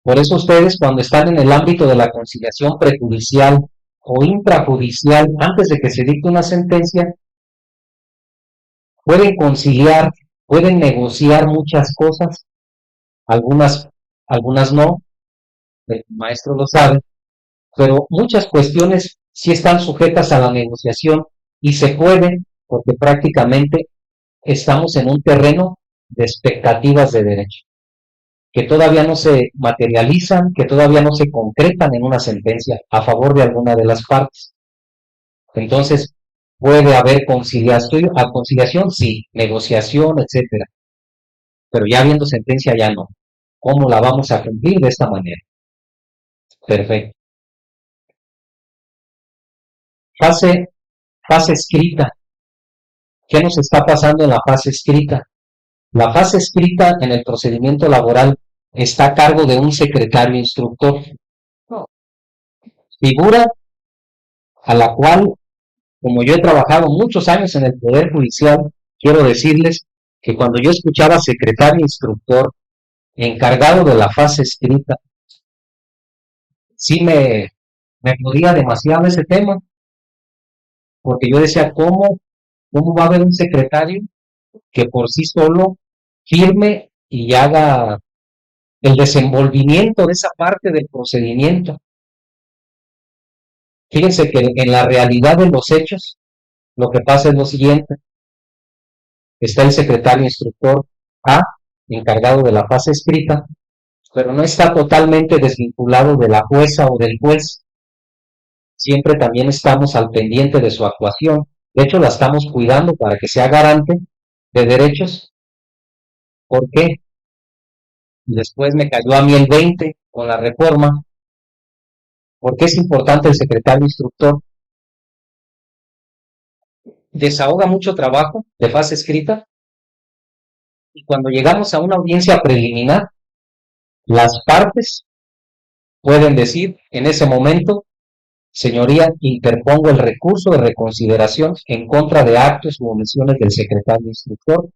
Por eso ustedes, cuando están en el ámbito de la conciliación prejudicial o intrajudicial, antes de que se dicte una sentencia, pueden conciliar, pueden negociar muchas cosas algunas, algunas no, el maestro lo sabe, pero muchas cuestiones sí están sujetas a la negociación y se puede porque prácticamente estamos en un terreno de expectativas de derecho, que todavía no se materializan, que todavía no se concretan en una sentencia a favor de alguna de las partes. Entonces, puede haber conciliación, sí, negociación, etcétera, pero ya habiendo sentencia ya no. ¿Cómo la vamos a cumplir de esta manera? Perfecto. Fase escrita. ¿Qué nos está pasando en la fase escrita? La fase escrita en el procedimiento laboral está a cargo de un secretario instructor, figura a la cual, como yo he trabajado muchos años en el Poder Judicial, quiero decirles que cuando yo escuchaba secretario instructor encargado de la fase escrita, sí me podía demasiado ese tema, porque yo decía, ¿cómo va a haber un secretario que por sí solo firme y haga el desenvolvimiento de esa parte del procedimiento? Fíjense que en la realidad de los hechos, lo que pasa es lo siguiente. Está el secretario instructor A, encargado de la fase escrita, pero no está totalmente desvinculado de la jueza o del juez. Siempre también estamos al pendiente de su actuación. De hecho, la estamos cuidando para que sea garante de derechos. ¿Por qué? Después me cayó a mí el 20 con la reforma. ¿Por qué es importante el secretario instructor? Desahoga mucho trabajo de fase escrita y cuando llegamos a una audiencia preliminar, las partes pueden decir en ese momento, señoría, interpongo el recurso de reconsideración en contra de actos u omisiones del secretario instructor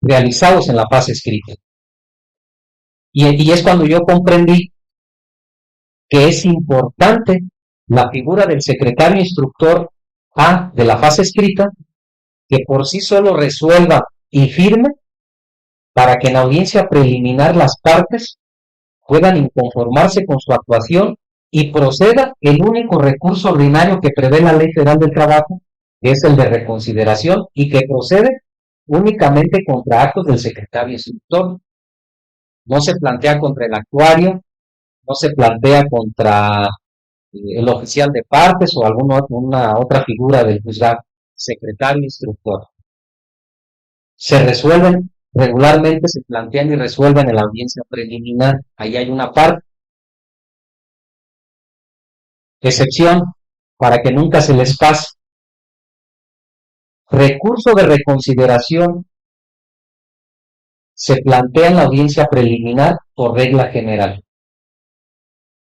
realizados en la fase escrita. Y es cuando yo comprendí que es importante la figura del secretario instructor A de la fase escrita, que por sí solo resuelva y firme para que en la audiencia preliminar las partes puedan inconformarse con su actuación y proceda el único recurso ordinario que prevé la Ley Federal del Trabajo, que es el de reconsideración, y que procede únicamente contra actos del secretario instructor. No se plantea contra el actuario, no se plantea contra el oficial de partes o alguna otra figura del juzgado, secretario instructor. Se resuelven, regularmente se plantean y resuelven en la audiencia preliminar. Ahí hay una parte. Excepción, para que nunca se les pase. Recurso de reconsideración se plantea en la audiencia preliminar por regla general.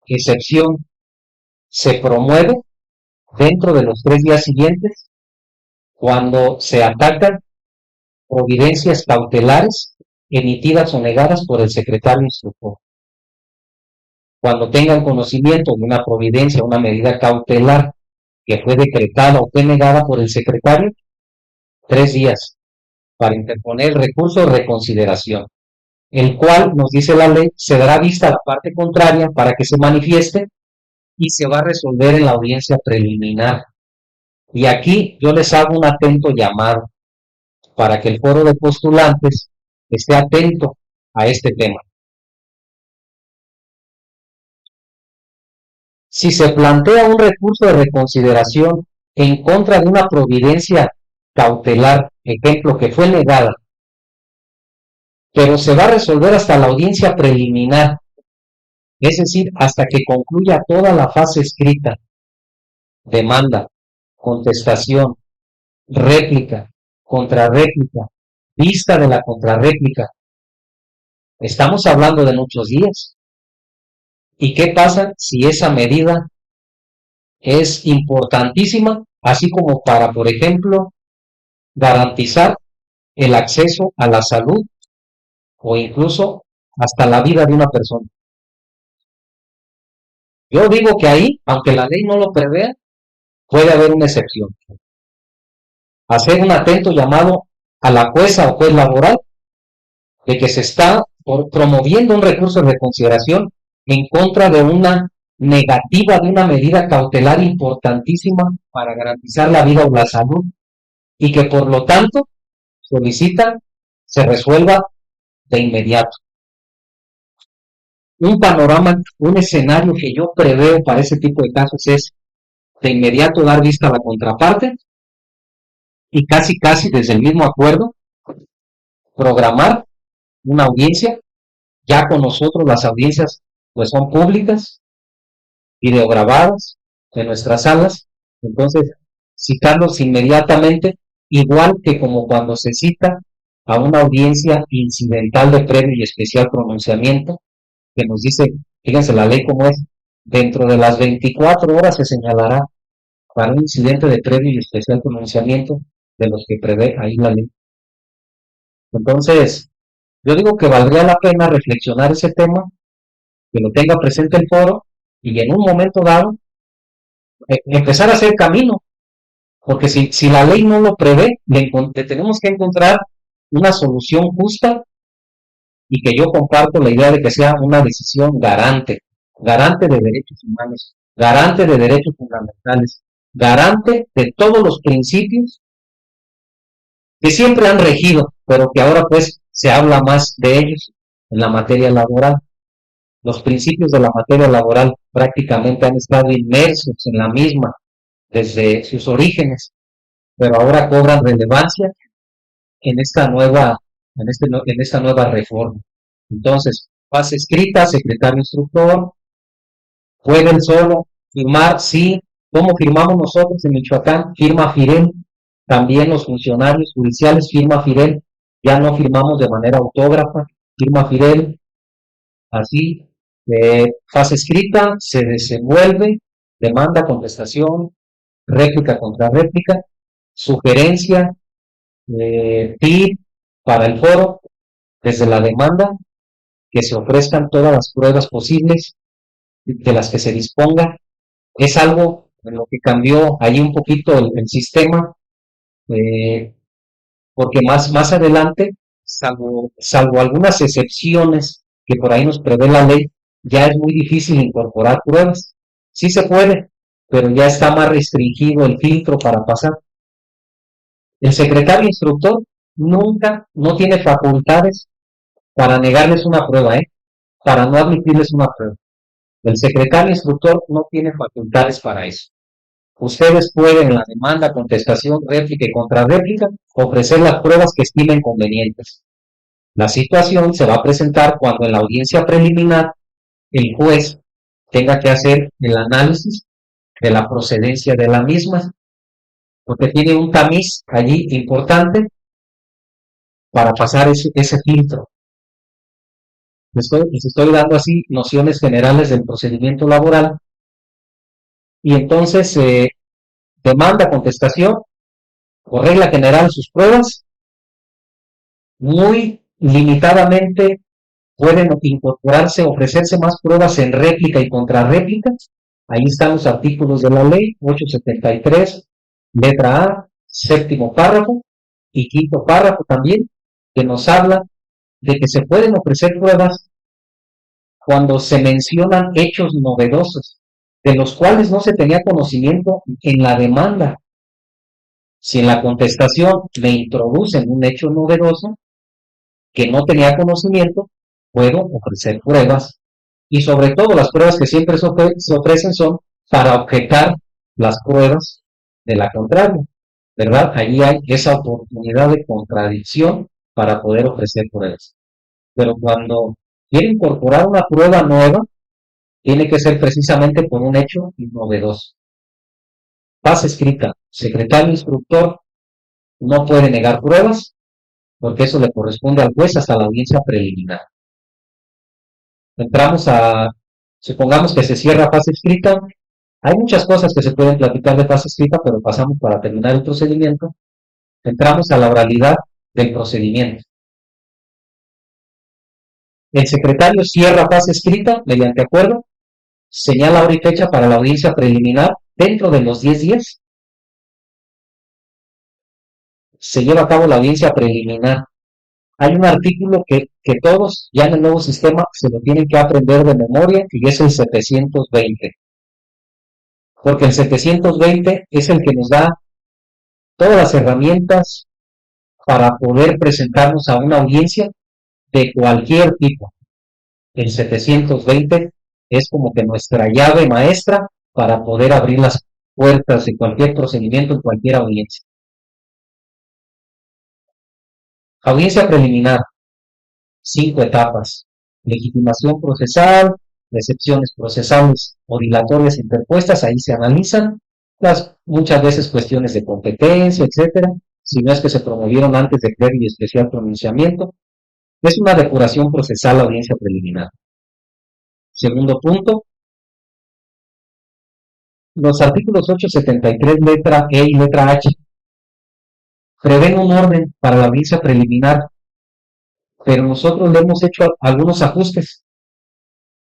Excepción, se promueve dentro de los 3 días siguientes cuando se atacan providencias cautelares emitidas o negadas por el secretario instructor. Cuando tengan conocimiento de una providencia, una medida cautelar que fue decretada o fue negada por el secretario, 3 días para interponer el recurso de reconsideración, el cual, nos dice la ley, se dará vista a la parte contraria para que se manifieste y se va a resolver en la audiencia preliminar. Y aquí yo les hago un atento llamado para que el foro de postulantes esté atento a este tema. Si se plantea un recurso de reconsideración en contra de una providencia cautelar, ejemplo, que fue negada, pero se va a resolver hasta la audiencia preliminar, es decir, hasta que concluya toda la fase escrita, demanda, contestación, réplica, contrarréplica, vista de la contrarréplica. Estamos hablando de muchos días. ¿Y qué pasa si esa medida es importantísima, así como para, por ejemplo, garantizar el acceso a la salud o incluso hasta la vida de una persona? Yo digo que ahí, aunque la ley no lo prevea, puede haber una excepción. Hacer un atento llamado a la jueza o juez laboral de que se está promoviendo un recurso de reconsideración en contra de una negativa de una medida cautelar importantísima para garantizar la vida o la salud y que por lo tanto solicita se resuelva de inmediato. Un panorama, un escenario que yo preveo para ese tipo de casos es de inmediato dar vista a la contraparte y casi desde el mismo acuerdo programar una audiencia. Ya con nosotros las audiencias pues son públicas, videograbadas en nuestras salas, entonces citarlos inmediatamente, igual que como cuando se cita a una audiencia incidental de previo y especial pronunciamiento, que nos dice, fíjense la ley como es, dentro de las 24 horas se señalará para un incidente de previo y especial pronunciamiento de los que prevé ahí la ley. Entonces, yo digo que valdría la pena reflexionar ese tema, que lo tenga presente el foro y en un momento dado empezar a hacer camino, porque si la ley no lo prevé, le tenemos que encontrar una solución justa y que yo comparto la idea de que sea una decisión garante de derechos humanos, garante de derechos fundamentales, garante de todos los principios que siempre han regido, pero que ahora pues se habla más de ellos en la materia laboral. Los principios de la materia laboral prácticamente han estado inmersos en la misma desde sus orígenes, pero ahora cobran relevancia en esta nueva, en esta nueva reforma. Entonces, fase escrita, secretario instructor, puede él solo firmar, sí, ¿cómo firmamos nosotros en Michoacán? Firma Firel, también los funcionarios judiciales firma Firel, ya no firmamos de manera autógrafa, firma Firel, así, fase escrita, se desenvuelve, demanda, contestación, réplica contra réplica, sugerencia, PIB para el foro, desde la demanda, que se ofrezcan todas las pruebas posibles de las que se disponga. Es algo en lo que cambió ahí un poquito el sistema, porque más adelante, salvo algunas excepciones que por ahí nos prevé la ley, ya es muy difícil incorporar pruebas. Sí se puede, pero ya está más restringido el filtro para pasar. El secretario instructor nunca, no tiene facultades para negarles una prueba, para no admitirles una prueba. El secretario instructor no tiene facultades para eso. Ustedes pueden en la demanda, contestación, réplica y contrarréplica ofrecer las pruebas que estimen convenientes. La situación se va a presentar cuando en la audiencia preliminar el juez tenga que hacer el análisis de la procedencia de la misma, porque tiene un tamiz allí importante para pasar ese filtro. Les estoy dando así nociones generales del procedimiento laboral. Y entonces, demanda, contestación, por regla general sus pruebas, muy limitadamente pueden incorporarse, ofrecerse más pruebas en réplica y contrarréplica. Ahí están los artículos de la ley, 873, letra A, séptimo párrafo y quinto párrafo también, que nos habla de que se pueden ofrecer pruebas cuando se mencionan hechos novedosos, de los cuales no se tenía conocimiento en la demanda. Si en la contestación me introducen un hecho novedoso que no tenía conocimiento, puedo ofrecer pruebas. Y sobre todo las pruebas que siempre se ofrecen son para objetar las pruebas de la contraria, ¿verdad? Ahí hay esa oportunidad de contradicción para poder ofrecer pruebas. Pero cuando quiere incorporar una prueba nueva, tiene que ser precisamente por un hecho novedoso. Fase escrita. Secretario instructor no puede negar pruebas, porque eso le corresponde al juez hasta la audiencia preliminar. Supongamos que se cierra fase escrita. Hay muchas cosas que se pueden platicar de fase escrita, pero pasamos para terminar el procedimiento. Entramos a la oralidad del procedimiento. El secretario cierra fase escrita mediante acuerdo, señala hora y fecha para la audiencia preliminar dentro de los 10 días. Se lleva a cabo la audiencia preliminar. hay un artículo que todos ya en el nuevo sistema se lo tienen que aprender de memoria y es el 720. Porque el 720 es el que nos da todas las herramientas para poder presentarnos a una audiencia de cualquier tipo. El 720 es como que nuestra llave maestra para poder abrir las puertas de cualquier procedimiento en cualquier audiencia. Audiencia preliminar, 5 etapas: legitimación procesal, recepciones procesales o dilatorias interpuestas. Ahí se analizan las muchas veces cuestiones de competencia, etcétera, si no es que se promovieron antes de previo y especial pronunciamiento. Es una depuración procesal la audiencia preliminar. Segundo punto, los artículos 873, letra E y letra H, prevén un orden para la audiencia preliminar, pero nosotros le hemos hecho algunos ajustes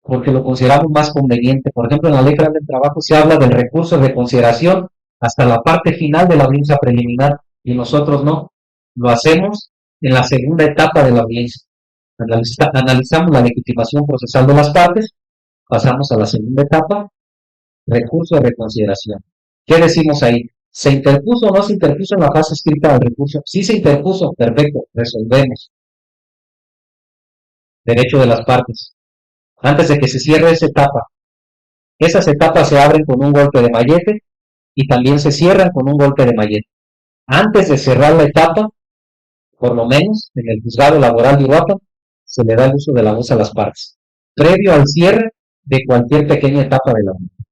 porque lo consideramos más conveniente. Por ejemplo, en la Ley Federal del Trabajo se habla del recurso de consideración hasta la parte final de la audiencia preliminar y nosotros no. Lo hacemos en la segunda etapa de la audiencia. Analizamos la legitimación procesal de las partes, pasamos a la segunda etapa, recurso de reconsideración. ¿Qué decimos ahí? ¿Se interpuso o no se interpuso en la fase escrita del recurso? Sí se interpuso, perfecto, resolvemos. Derecho de las partes. Antes de que se cierre esa etapa, esas etapas se abren con un golpe de mallete y también se cierran con un golpe de mallete. Antes de cerrar la etapa, por lo menos en el juzgado laboral de Uruapan, se le da el uso de la voz a las partes, previo al cierre de cualquier pequeña etapa de la audiencia.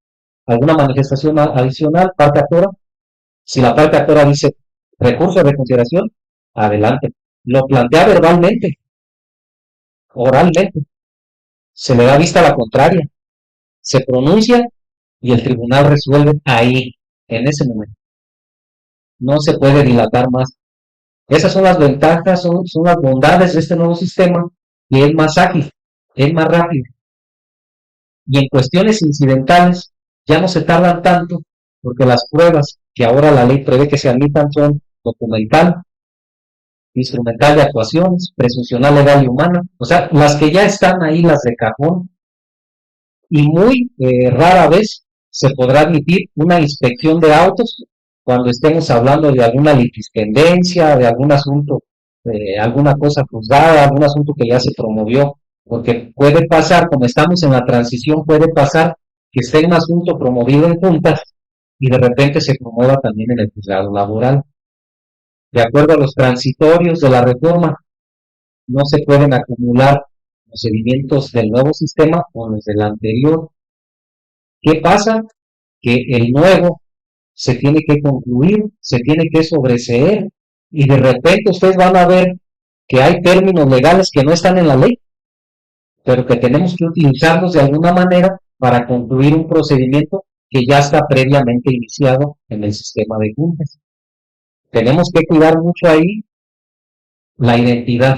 ¿Alguna manifestación adicional, parte actora? Si la parte actora dice recurso de reconsideración, adelante. Lo plantea verbalmente, oralmente. Se le da vista a la contraria. Se pronuncia y el tribunal resuelve ahí, en ese momento. No se puede dilatar más. Esas son las ventajas, son las bondades de este nuevo sistema, que es más ágil, es más rápido. Y en cuestiones incidentales ya no se tardan tanto, porque las pruebas que ahora la ley prevé que se admitan son documental, instrumental de actuaciones, presuncional legal y humana, o sea, las que ya están ahí, las de cajón, y muy rara vez se podrá admitir una inspección de autos cuando estemos hablando de alguna litispendencia, de algún asunto, alguna cosa juzgada, algún asunto que ya se promovió, porque puede pasar, como estamos en la transición, puede pasar que esté un asunto promovido en juntas y de repente se promueva también en el juzgado laboral. De acuerdo a los transitorios de la reforma, no se pueden acumular procedimientos del nuevo sistema con los del anterior. ¿Qué pasa? Que el nuevo se tiene que concluir, se tiene que sobreseer y de repente ustedes van a ver que hay términos legales que no están en la ley, pero que tenemos que utilizarlos de alguna manera para concluir un procedimiento que ya está previamente iniciado en el sistema de juntas. Tenemos que cuidar mucho ahí la identidad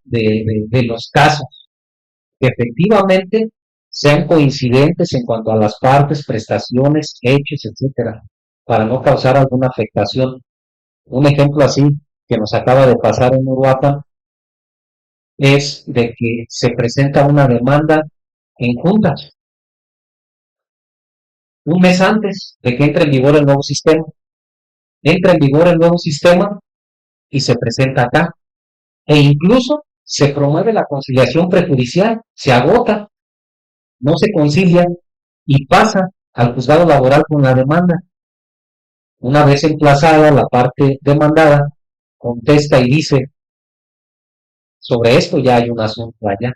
de los casos, que efectivamente sean coincidentes en cuanto a las partes, prestaciones, hechos, etcétera, para no causar alguna afectación. Un ejemplo así que nos acaba de pasar en Uruapan es de que se presenta una demanda en juntas un mes antes de que entre en vigor el nuevo sistema. Entra en vigor el nuevo sistema y se presenta acá. E incluso se promueve la conciliación prejudicial, se agota, no se concilia y pasa al juzgado laboral con la demanda. Una vez emplazada, la parte demandada contesta y dice, sobre esto ya hay un asunto allá.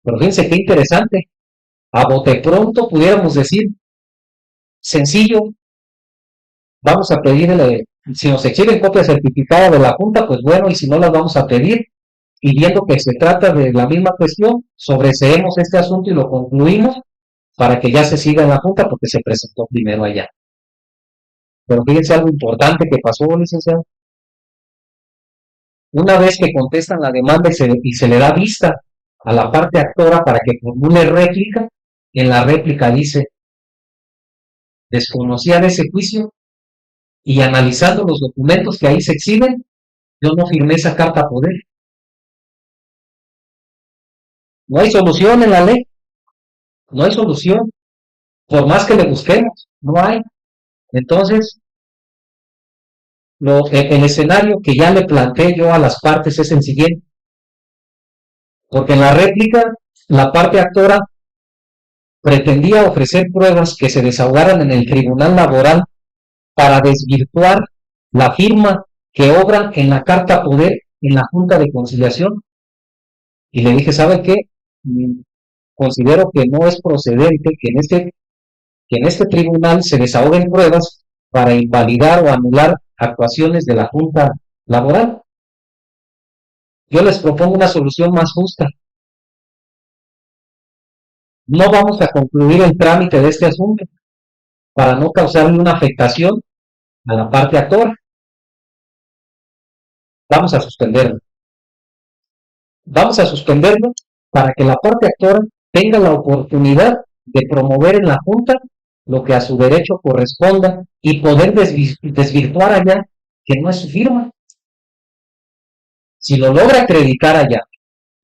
Pero fíjense qué interesante. A bote pronto pudiéramos decir, sencillo, vamos a pedirle, si nos exigen copia certificada de la Junta, pues bueno, y si no las vamos a pedir, y viendo que se trata de la misma cuestión, sobreseemos este asunto y lo concluimos para que ya se siga en la Junta porque se presentó primero allá. Pero fíjense algo importante que pasó, licenciado. Una vez que contestan la demanda y se le da vista a la parte actora para que formule réplica, en la réplica dice, desconocía de ese juicio y analizando los documentos que ahí se exhiben, yo no firmé esa carta poder. No hay solución en la ley, no hay solución, por más que le busquemos, no hay. Entonces, el escenario que ya le planteé yo a las partes es el siguiente, porque en la réplica la parte actora pretendía ofrecer pruebas que se desahogaran en el tribunal laboral para desvirtuar la firma que obra en la carta poder en la Junta de Conciliación. Y le dije, ¿sabe qué? Considero que no es procedente que en este tribunal se desahoguen pruebas para invalidar o anular actuaciones de la Junta Laboral. Yo les propongo una solución más justa. No vamos a concluir el trámite de este asunto para no causarle una afectación a la parte actora. Vamos a suspenderlo. Vamos a suspenderlo para que la parte actora tenga la oportunidad de promover en la Junta lo que a su derecho corresponda y poder desvirtuar allá que no es su firma. Si lo logra acreditar allá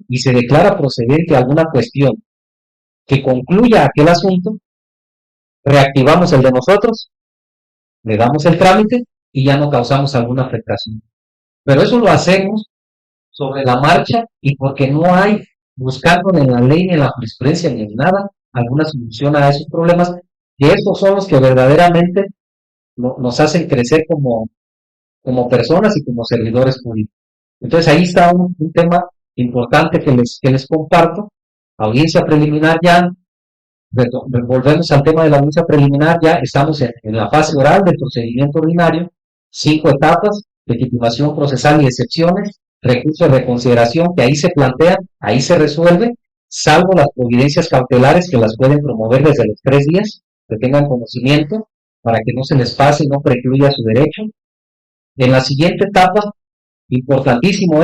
y se declara procedente alguna cuestión que concluya aquel asunto, reactivamos el de nosotros, le damos el trámite y ya no causamos alguna afectación. Pero eso lo hacemos sobre la marcha y porque no hay, buscando en la ley, ni en la jurisprudencia, ni en nada, alguna solución a esos problemas, que estos son los que verdaderamente nos hacen crecer como personas y como servidores públicos. Entonces ahí está un tema importante que les comparto. Audiencia preliminar ya, volvemos al tema de la audiencia preliminar, ya estamos en la fase oral del procedimiento ordinario, 5 etapas, legitimación procesal y excepciones, recurso de reconsideración que ahí se plantea, ahí se resuelve, salvo las providencias cautelares que las pueden promover desde los 3 días, que tengan conocimiento, para que no se les pase y no precluya su derecho. En la siguiente etapa, importantísimo,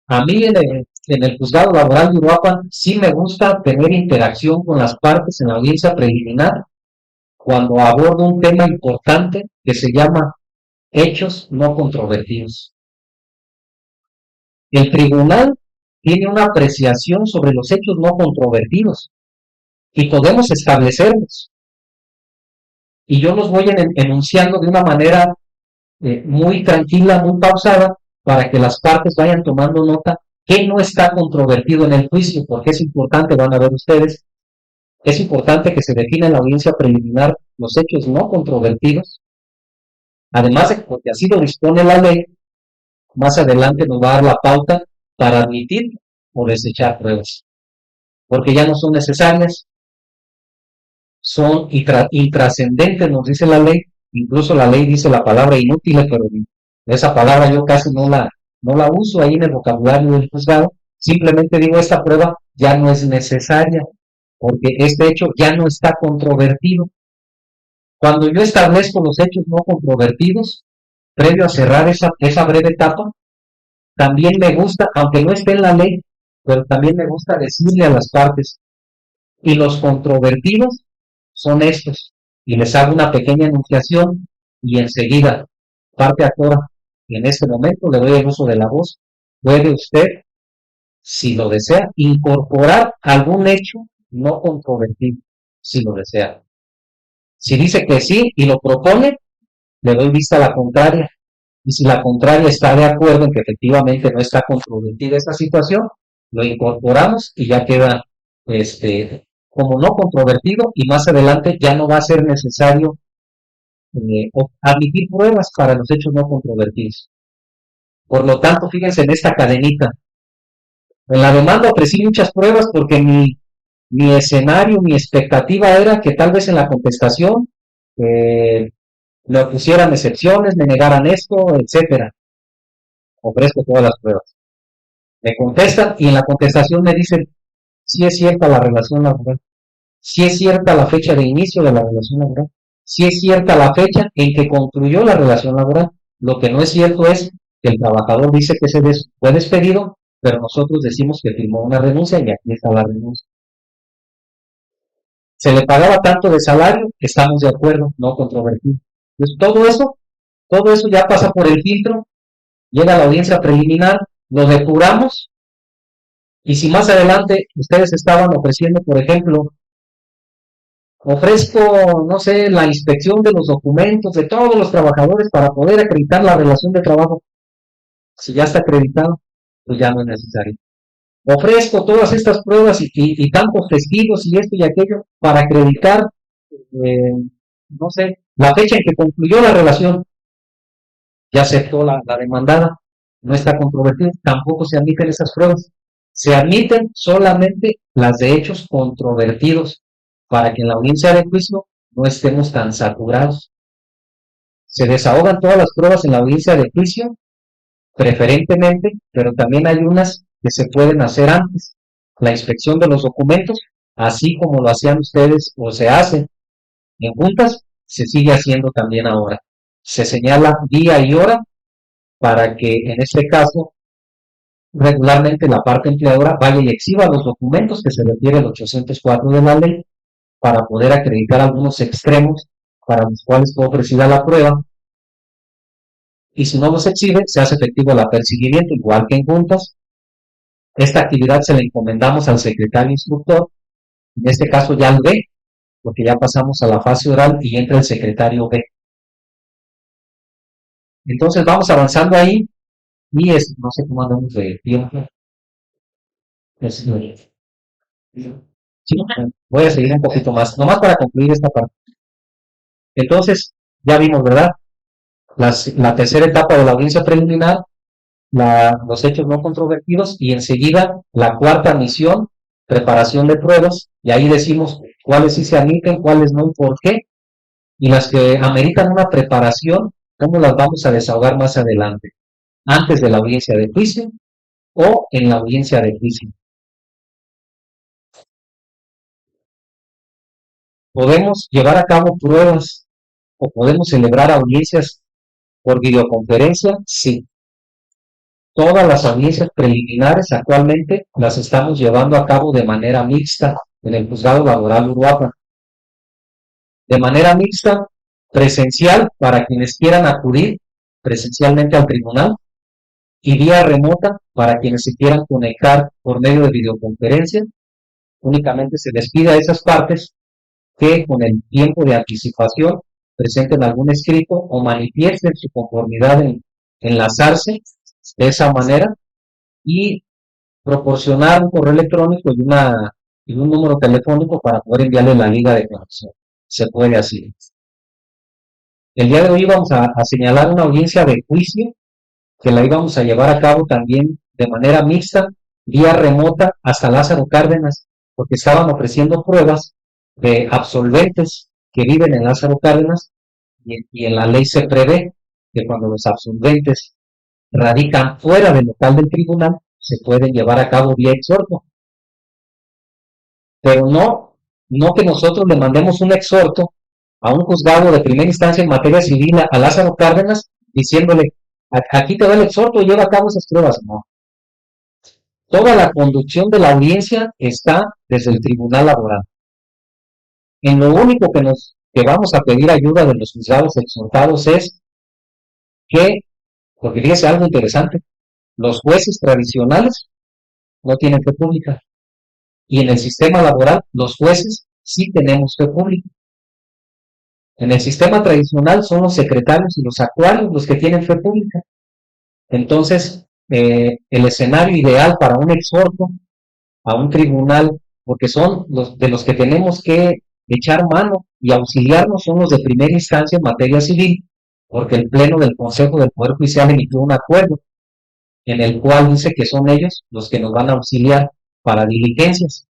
a mí en el juzgado laboral de Uruapan sí me gusta tener interacción con las partes en la audiencia preliminar cuando abordo un tema importante que se llama hechos no controvertidos. El tribunal tiene una apreciación sobre los hechos no controvertidos y podemos establecerlos. Y yo los voy enunciando de una manera muy tranquila, muy pausada, para que las partes vayan tomando nota que no está controvertido en el juicio, porque es importante, van a ver ustedes, es importante que se defina en la audiencia preliminar los hechos no controvertidos, además de que porque así lo dispone la ley, más adelante nos va a dar la pauta para admitir o desechar pruebas, porque ya no son necesarias, son intrascendentes, nos dice la ley, incluso la ley dice la palabra inútil, pero esa palabra yo casi no la uso ahí en el vocabulario del juzgado, simplemente digo esta prueba ya no es necesaria, porque este hecho ya no está controvertido. Cuando yo establezco los hechos no controvertidos, previo a cerrar esa breve etapa, también me gusta, aunque no esté en la ley, pero también me gusta decirle a las partes, y los controvertidos son estos, y les hago una pequeña enunciación, y enseguida, parte actora, en este momento le doy el uso de la voz, puede usted, si lo desea, incorporar algún hecho no controvertido, si lo desea. Si dice que sí y lo propone, le doy vista a la contraria. Y si la contraria está de acuerdo en que efectivamente no está controvertida esta situación, lo incorporamos y ya queda como no controvertido y más adelante ya no va a ser necesario admitir pruebas para los hechos no controvertidos. Por lo tanto, fíjense en esta cadenita. En la demanda ofrecí muchas pruebas porque mi escenario, mi expectativa era que tal vez en la contestación me pusieran excepciones, me negaran esto, etcétera. Ofrezco todas las pruebas. Me contestan y en la contestación me dicen si es cierta la relación laboral, si es cierta la fecha de inicio de la relación laboral, si es cierta la fecha en que concluyó la relación laboral. Lo que no es cierto es que el trabajador dice que fue despedido, pero nosotros decimos que firmó una renuncia y aquí está la renuncia. Se le pagaba tanto de salario, estamos de acuerdo, no controvertido. Entonces todo eso ya pasa por el filtro llega la audiencia preliminar, lo depuramos, y si más adelante ustedes estaban ofreciendo, por ejemplo, ofrezco, no sé, la inspección de los documentos de todos los trabajadores para poder acreditar la relación de trabajo, si ya está acreditado, pues ya no es necesario. Ofrezco todas estas pruebas y tantos testigos y esto y aquello para acreditar, no sé, la fecha en que concluyó la relación. Ya aceptó la demandada, no está controvertido, tampoco se admiten esas pruebas. Se admiten solamente las de hechos controvertidos para que en la audiencia de juicio no estemos tan saturados. Se desahogan todas las pruebas en la audiencia de juicio, preferentemente, pero también hay unas que se pueden hacer antes. La inspección de los documentos, así como lo hacían ustedes o se hace en juntas, se sigue haciendo también ahora. Se señala día y hora para que en este caso regularmente la parte empleadora vaya y exhiba los documentos que se refiere al 804 de la ley para poder acreditar algunos extremos para los cuales fue ofrecida la prueba, y si no los exhibe, se hace efectivo el apercibimiento, igual que en juntas. Esta actividad se la encomendamos al secretario instructor, en este caso ya al B, porque ya pasamos a la fase oral y entra el secretario B. Entonces vamos avanzando ahí, y no sé cómo andamos de tiempo. Sí, voy a seguir un poquito más, nomás para concluir esta parte. Entonces, ya vimos, ¿verdad? La tercera etapa de la audiencia preliminar, los hechos no controvertidos, y enseguida la cuarta misión, preparación de pruebas, y ahí decimos cuáles sí se admiten, cuáles no y por qué, y las que ameritan una preparación, cómo las vamos a desahogar más adelante, antes de la audiencia de juicio o en la audiencia de juicio. Podemos llevar a cabo pruebas o podemos celebrar audiencias por videoconferencia, sí. Todas las audiencias preliminares actualmente las estamos llevando a cabo de manera mixta en el Juzgado Laboral Uruapan. De manera mixta, presencial para quienes quieran acudir presencialmente al tribunal, y vía remota para quienes se quieran conectar por medio de videoconferencia. Únicamente se les pide a esas partes que con el tiempo de anticipación presenten algún escrito o manifiesten su conformidad en enlazarse de esa manera, y proporcionar un correo electrónico y un número telefónico para poder enviarle la liga de conexión. Se puede así. El día de hoy vamos a señalar una audiencia de juicio que la íbamos a llevar a cabo también de manera mixta, vía remota, hasta Lázaro Cárdenas, porque estaban ofreciendo pruebas de absolventes que viven en Lázaro Cárdenas, y en la ley se prevé que cuando los absolventes radican fuera del local del tribunal, se pueden llevar a cabo vía exhorto. Pero no que nosotros le mandemos un exhorto a un juzgado de primera instancia en materia civil a Lázaro Cárdenas diciéndole, aquí te va el exhorto, lleva a cabo esas pruebas. No. Toda la conducción de la audiencia está desde el tribunal laboral. En lo único que vamos a pedir ayuda de los juzgados exhortados es que, porque fíjese algo interesante, los jueces tradicionales no tienen fe pública, y en el sistema laboral los jueces sí tenemos fe pública. En el sistema tradicional son los secretarios y los actuarios los que tienen fe pública. Entonces, el escenario ideal para un exhorto a un tribunal, porque son los que tenemos que echar mano y auxiliarnos, son los de primera instancia en materia civil, porque el Pleno del Consejo del Poder Judicial emitió un acuerdo en el cual dice que son ellos los que nos van a auxiliar para diligencias.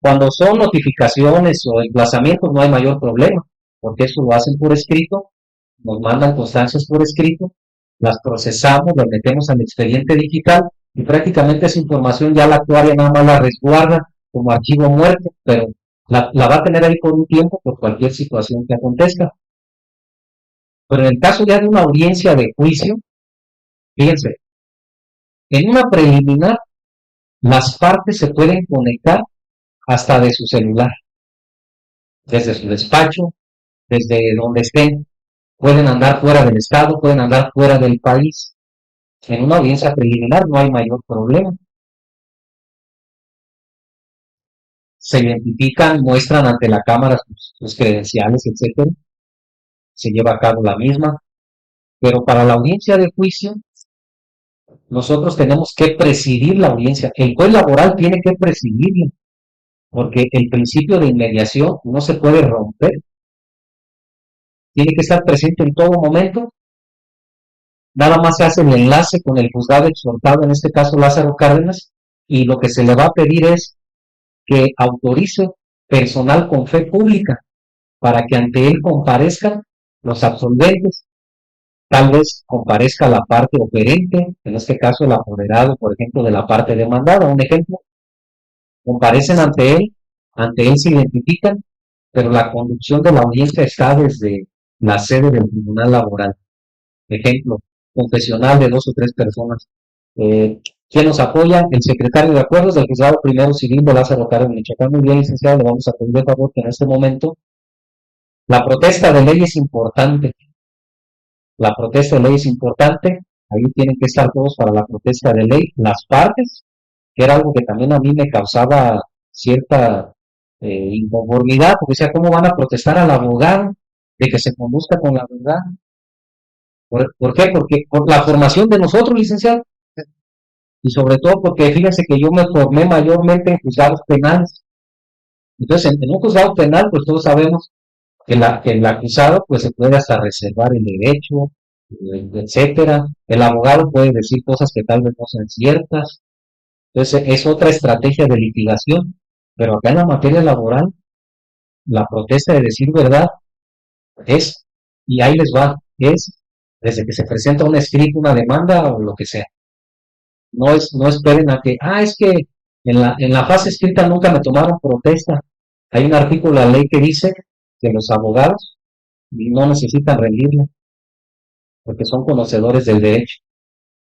Cuando son notificaciones o emplazamientos no hay mayor problema, porque eso lo hacen por escrito, nos mandan constancias por escrito, las procesamos, las metemos al expediente digital, y prácticamente esa información ya la actuaria nada más la resguarda como archivo muerto, pero la va a tener ahí por un tiempo por cualquier situación que acontezca. Pero en el caso ya de una audiencia de juicio, fíjense, en una preliminar las partes se pueden conectar hasta de su celular, desde su despacho, desde donde estén. Pueden andar fuera del estado, pueden andar fuera del país. En una audiencia preliminar no hay mayor problema. Se identifican, muestran ante la cámara sus credenciales, etcétera. Se lleva a cabo la misma. Pero para la audiencia de juicio, nosotros tenemos que presidir la audiencia. El juez laboral tiene que presidirla, porque el principio de inmediación no se puede romper. Tiene que estar presente en todo momento. Nada más se hace el enlace con el juzgado exhortado, en este caso Lázaro Cárdenas, y lo que se le va a pedir es que autorice personal con fe pública para que ante él comparezcan los absolventes. Tal vez comparezca la parte operante, en este caso el apoderado, por ejemplo, de la parte demandada. Un ejemplo, comparecen ante él se identifican, pero la conducción de la audiencia está desde la sede del tribunal laboral. Ejemplo, confesional de 2 o 3 personas. ¿Quién nos apoya? El secretario de acuerdos del juzgado primero civil de Lázaro Cárdenas, Michoacán. Muy bien, licenciado, le vamos a pedir de favor que en este momento la protesta de ley es importante. La protesta de ley es importante. Ahí tienen que estar todos para la protesta de ley. Las partes, que era algo que también a mí me causaba cierta inconformidad, porque decía, ¿cómo van a protestar al abogado de que se conduzca con la verdad? ¿Por qué? Porque por la formación de nosotros, licenciado, y sobre todo porque fíjense que yo me formé mayormente en juzgados penales. Entonces, en un juzgado penal, pues todos sabemos que el acusado pues se puede hasta reservar el derecho, etcétera. El abogado puede decir cosas que tal vez no sean ciertas. Entonces, es otra estrategia de litigación. Pero acá en la materia laboral, la protesta de decir verdad es, y ahí les va, es desde que se presenta un escrito, una demanda o lo que sea. No esperen a que, es que en la fase escrita nunca me tomaron protesta. Hay un artículo de la ley que dice que los abogados no necesitan rendirla, porque son conocedores del derecho.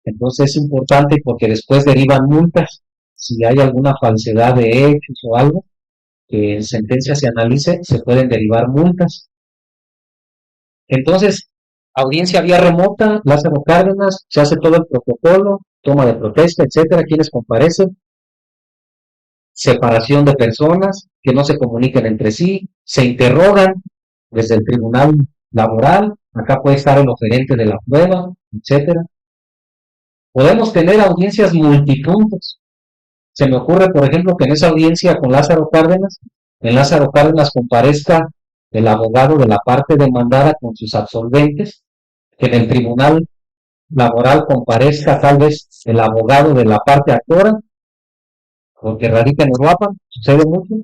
Entonces es importante porque después derivan multas. Si hay alguna falsedad de hechos o algo, que en sentencia se analice, se pueden derivar multas. Entonces, audiencia vía remota, Lázaro Cárdenas, se hace todo el protocolo, toma de protesta, etcétera, quienes comparecen, separación de personas que no se comunican entre sí, se interrogan desde el tribunal laboral, acá puede estar el oferente de la prueba, etcétera. Podemos tener audiencias multipuntos. Se me ocurre, por ejemplo, que en esa audiencia con Lázaro Cárdenas, en Lázaro Cárdenas comparezca el abogado de la parte demandada con sus absolventes, que en el tribunal laboral comparezca tal vez el abogado de la parte actora, porque radica en Uruapan, sucede mucho,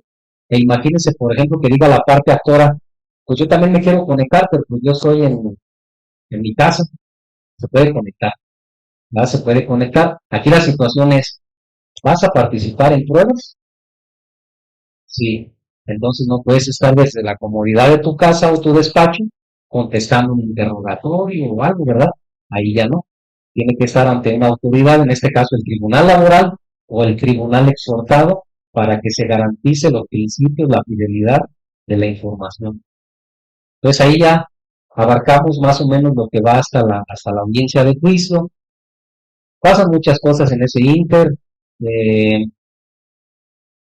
e imagínense, por ejemplo, que diga la parte actora, pues yo también me quiero conectar, pero pues yo estoy en mi casa, se puede conectar, ¿verdad? Se puede conectar. Aquí la situación es, ¿vas a participar en pruebas? Sí. Entonces no puedes estar desde la comodidad de tu casa o tu despacho contestando un interrogatorio o algo, ¿verdad? Ahí ya no. Tiene que estar ante una autoridad, en este caso el tribunal laboral o el tribunal exhortado, para que se garantice los principios, la fidelidad de la información. Entonces ahí ya abarcamos más o menos lo que va hasta la audiencia de juicio. Pasan muchas cosas en ese ínter.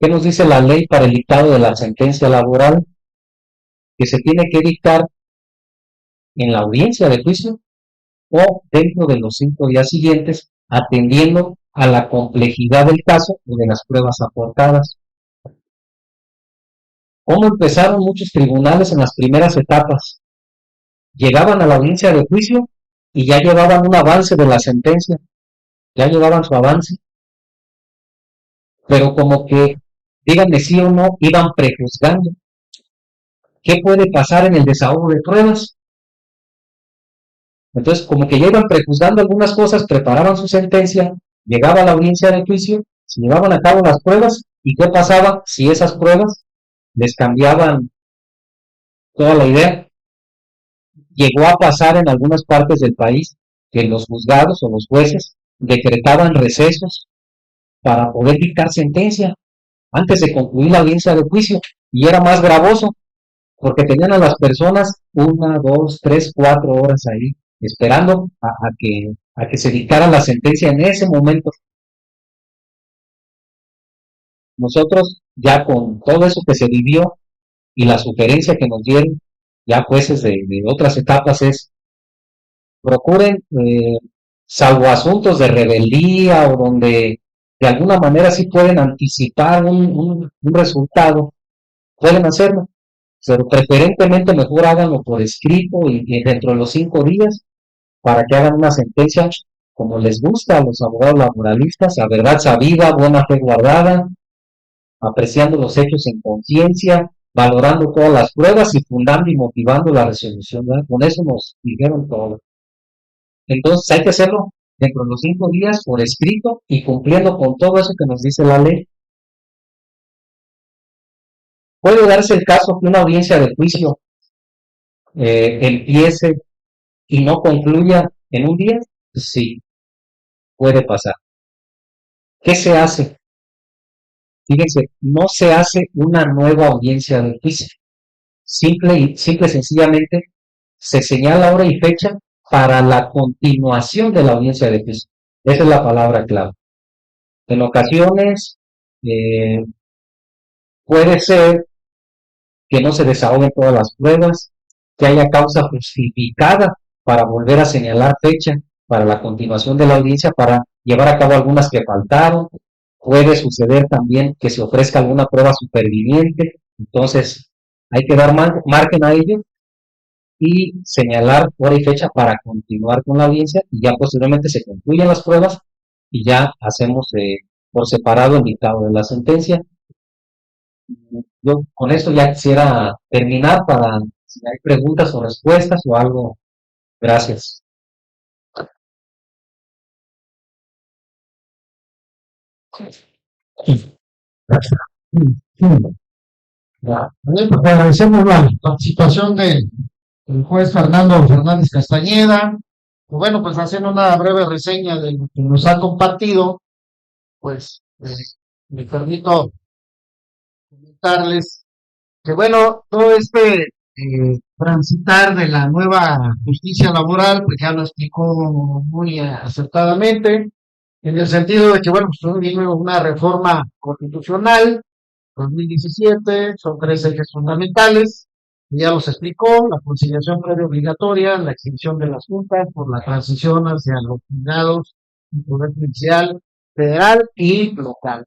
¿Qué nos dice la ley para el dictado de la sentencia laboral? Que se tiene que dictar en la audiencia de juicio o dentro de los 5 días siguientes, atendiendo a la complejidad del caso o de las pruebas aportadas. ¿Cómo empezaron muchos tribunales en las primeras etapas? Llegaban a la audiencia de juicio y ya llevaban un avance de la sentencia, ya llevaban su avance, pero como que, díganme sí o no, iban prejuzgando. ¿Qué puede pasar en el desahogo de pruebas? Entonces, como que ya iban prejuzgando algunas cosas, preparaban su sentencia, llegaba a la audiencia de juicio, se llevaban a cabo las pruebas, ¿y qué pasaba si esas pruebas les cambiaban toda la idea? Llegó a pasar en algunas partes del país que los juzgados o los jueces decretaban recesos para poder dictar sentencia antes de concluir la audiencia de juicio, y era más gravoso porque tenían a las personas 1, 2, 3, 4 horas ahí esperando a que se dictara la sentencia en ese momento. Nosotros, ya con todo eso que se vivió y la sugerencia que nos dieron, ya jueces de otras etapas, es procuren, salvo asuntos de rebeldía o donde de alguna manera sí pueden anticipar un resultado, pueden hacerlo, pero preferentemente mejor háganlo por escrito y dentro de los 5 días para que hagan una sentencia como les gusta a los abogados laboralistas, a verdad sabida, buena fe guardada, apreciando los hechos en conciencia, valorando todas las pruebas y fundando y motivando la resolución, ¿verdad? Con eso nos dijeron todo. Entonces hay que hacerlo dentro de los 5 días por escrito y cumpliendo con todo eso que nos dice la ley. Puede darse el caso que una audiencia de juicio empiece y no concluya en un día. Sí, puede pasar. ¿Qué se hace? Fíjense, no se hace una nueva audiencia de juicio. Simple y sencillamente se señala hora y fecha para la continuación de la audiencia de juicio. Esa es la palabra clave. En ocasiones puede ser que no se desahoguen todas las pruebas, que haya causa justificada para volver a señalar fecha para la continuación de la audiencia, para llevar a cabo algunas que faltaron. Puede suceder también que se ofrezca alguna prueba superviviente, entonces hay que dar margen a ello y señalar hora y fecha para continuar con la audiencia, y ya posteriormente se concluyen las pruebas y ya hacemos por separado el dictado de la sentencia. Yo con esto ya quisiera terminar, para si hay preguntas o respuestas o algo. Gracias. Pues agradecemos la participación del juez Fernando Fernández Castañeda. Bueno, pues haciendo una breve reseña de lo que nos ha compartido, pues me permito comentarles que bueno, todo transitar de la nueva justicia laboral, pues ya lo explicó muy acertadamente, en el sentido de que bueno, pues vino una reforma constitucional 2017, son 3 ejes fundamentales, ya los explicó: la conciliación previa obligatoria, la extinción de las juntas por la transición hacia los juzgados y poder judicial federal y local.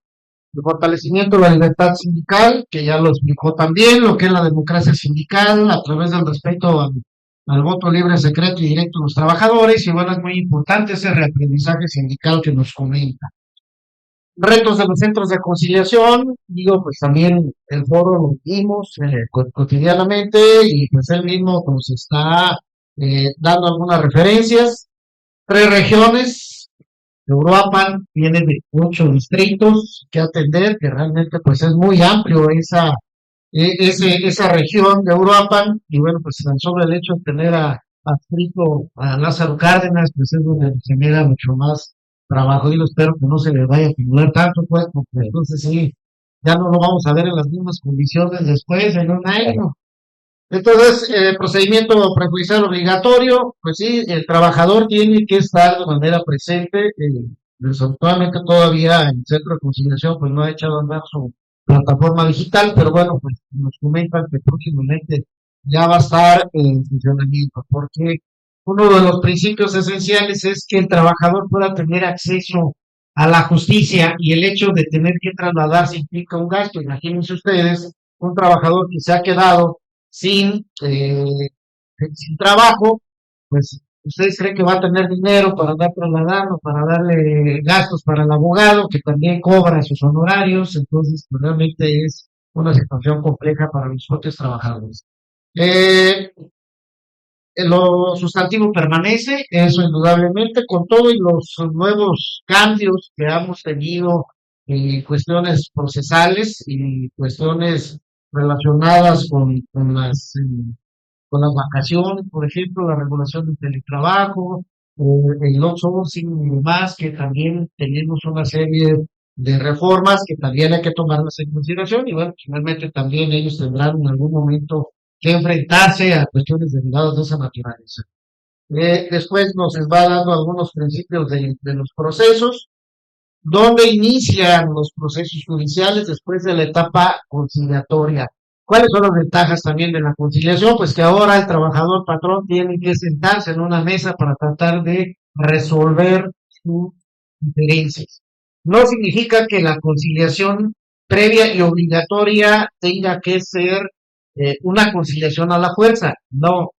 El fortalecimiento de la libertad sindical, que ya lo explicó también, lo que es la democracia sindical a través del respeto al voto libre, secreto y directo de los trabajadores, y bueno, es muy importante ese reaprendizaje sindical que nos comenta. Retos de los centros de conciliación, digo, pues también el foro lo vimos cotidianamente, y pues él mismo nos está dando algunas referencias. 3 regiones, Uruapan tiene 8 distritos que atender, que realmente pues es muy amplio esa región de Uruapan, y bueno, pues tan solo el hecho de tener adscrito a Lázaro Cárdenas, pues es donde genera mucho más trabajo, y lo espero que no se le vaya a acumular tanto, pues, porque entonces sí, ya no lo vamos a ver en las mismas condiciones después, en un año. Entonces, procedimiento prejudicial obligatorio, pues sí, el trabajador tiene que estar de manera presente. Desafortunadamente todavía el centro de conciliación pues no ha echado a andar su plataforma digital, pero bueno, pues nos comentan que próximamente ya va a estar en funcionamiento, porque uno de los principios esenciales es que el trabajador pueda tener acceso a la justicia, y el hecho de tener que trasladarse implica un gasto. Imagínense ustedes un trabajador que se ha quedado sin trabajo, pues ustedes creen que va a tener dinero para andar trasladando, para darle gastos para el abogado, que también cobra sus honorarios. Entonces pues, realmente es una situación compleja para los propios trabajadores. Lo sustantivo permanece, eso indudablemente, con todo y los nuevos cambios que hemos tenido en cuestiones procesales y cuestiones relacionadas con las vacaciones, por ejemplo, la regulación del teletrabajo, el outsourcing y demás, que también tenemos una serie de reformas que también hay que tomarlas en consideración, y bueno, finalmente también ellos tendrán en algún momento que enfrentarse a cuestiones derivadas de esa naturaleza. Después nos va dando algunos principios de los procesos, donde inician los procesos judiciales después de la etapa conciliatoria. ¿Cuáles son las ventajas también de la conciliación? Pues que ahora el trabajador patrón tiene que sentarse en una mesa para tratar de resolver sus diferencias. No significa que la conciliación previa y obligatoria tenga que ser una conciliación a la fuerza. No,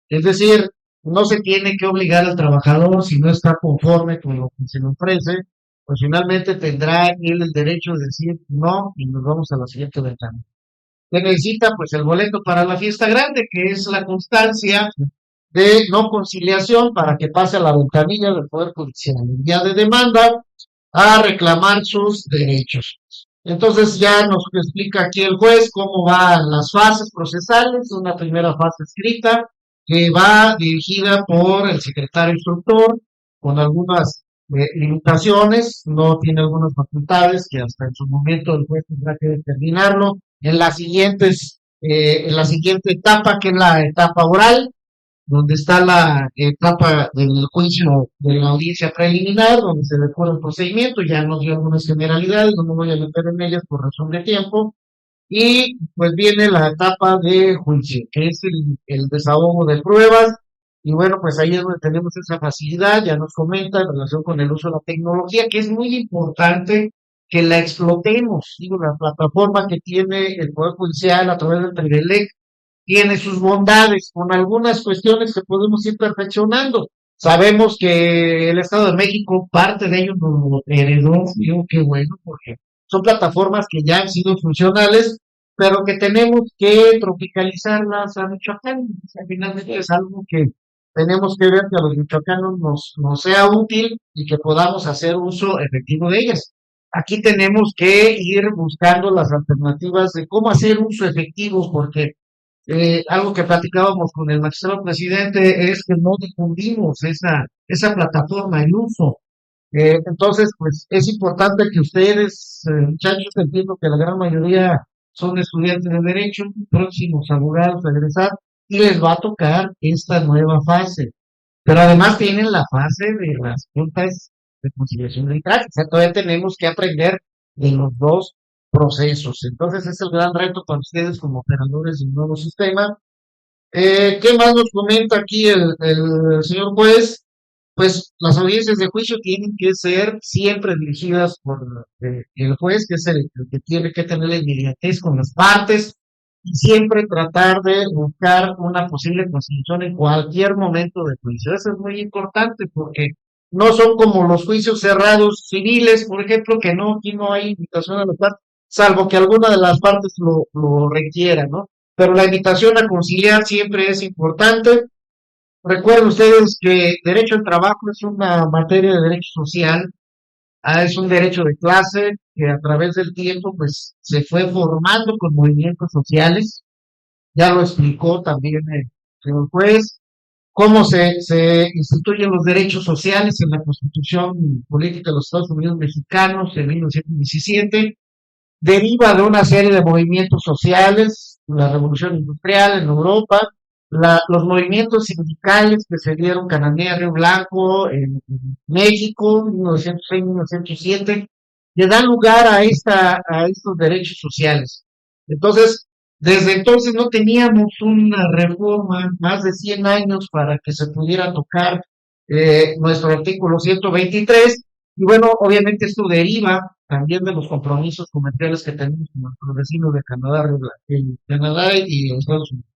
es decir, no se tiene que obligar al trabajador si no está conforme con lo que se le ofrece, pues finalmente tendrá él el derecho de decir no y nos vamos a la siguiente ventana. Se necesita pues el boleto para la fiesta grande, que es la constancia de no conciliación para que pase a la ventanilla del Poder Judicial. El día de demanda a reclamar sus derechos. Entonces ya nos explica aquí el juez cómo van las fases procesales, una primera fase escrita que va dirigida por el secretario instructor con algunas limitaciones, no tiene algunas facultades que hasta en su momento el juez tendrá que determinarlo. En la siguiente etapa, que es la etapa oral, donde está la etapa del juicio de la audiencia preliminar, donde se decora el procedimiento, ya nos dio algunas generalidades, no me voy a meter en ellas por razón de tiempo, y pues viene la etapa de juicio, que es el desahogo de pruebas, y bueno, pues ahí es donde tenemos esa facilidad, ya nos comenta en relación con el uso de la tecnología, que es muy importante que la explotemos, digo, la plataforma que tiene el Poder Judicial a través del PREVELEC, tiene sus bondades, con algunas cuestiones que podemos ir perfeccionando. Sabemos que el Estado de México, parte de ellos nos heredó, digo qué bueno, porque son plataformas que ya han sido funcionales, pero que tenemos que tropicalizarlas a Michoacán. O sea, finalmente es algo que tenemos que ver que a los michoacanos nos sea útil y que podamos hacer uso efectivo de ellas. Aquí tenemos que ir buscando las alternativas de cómo hacer uso efectivo, porque algo que platicábamos con el magistrado presidente es que no difundimos esa plataforma, el uso. Entonces, pues es importante que ustedes, muchachos, entiendo que la gran mayoría son estudiantes de Derecho, próximos abogados a egresar, y les va a tocar esta nueva fase. Pero además tienen la fase de las juntas de conciliación arbitraje. O sea, todavía tenemos que aprender de los dos procesos. Entonces, es el gran reto para ustedes como operadores del nuevo sistema. ¿Qué más nos comenta aquí el señor juez? Pues las audiencias de juicio tienen que ser siempre dirigidas por el juez, que es el que tiene que tener la inmediatez con las partes, y siempre tratar de buscar una posible conciliación en cualquier momento de juicio. Eso es muy importante porque no son como los juicios cerrados civiles, por ejemplo, que no, aquí no hay invitación a las partes, salvo que alguna de las partes lo requiera, ¿no? Pero la invitación a conciliar siempre es importante. Recuerden ustedes que derecho al trabajo es una materia de derecho social, es un derecho de clase que a través del tiempo pues se fue formando con movimientos sociales, ya lo explicó también el señor juez, cómo se instituyen los derechos sociales en la Constitución Política de los Estados Unidos Mexicanos en 1917, deriva de una serie de movimientos sociales, la revolución industrial en Europa, los movimientos sindicales que se dieron Cananea, Río Blanco, en México, 1906-1907, que dan lugar a estos derechos sociales. Entonces, desde entonces no teníamos una reforma, más de 100 años para que se pudiera tocar nuestro artículo 123, y bueno, obviamente esto deriva también de los compromisos comerciales que tenemos con nuestros vecinos de Canadá, Canadá y Estados Unidos.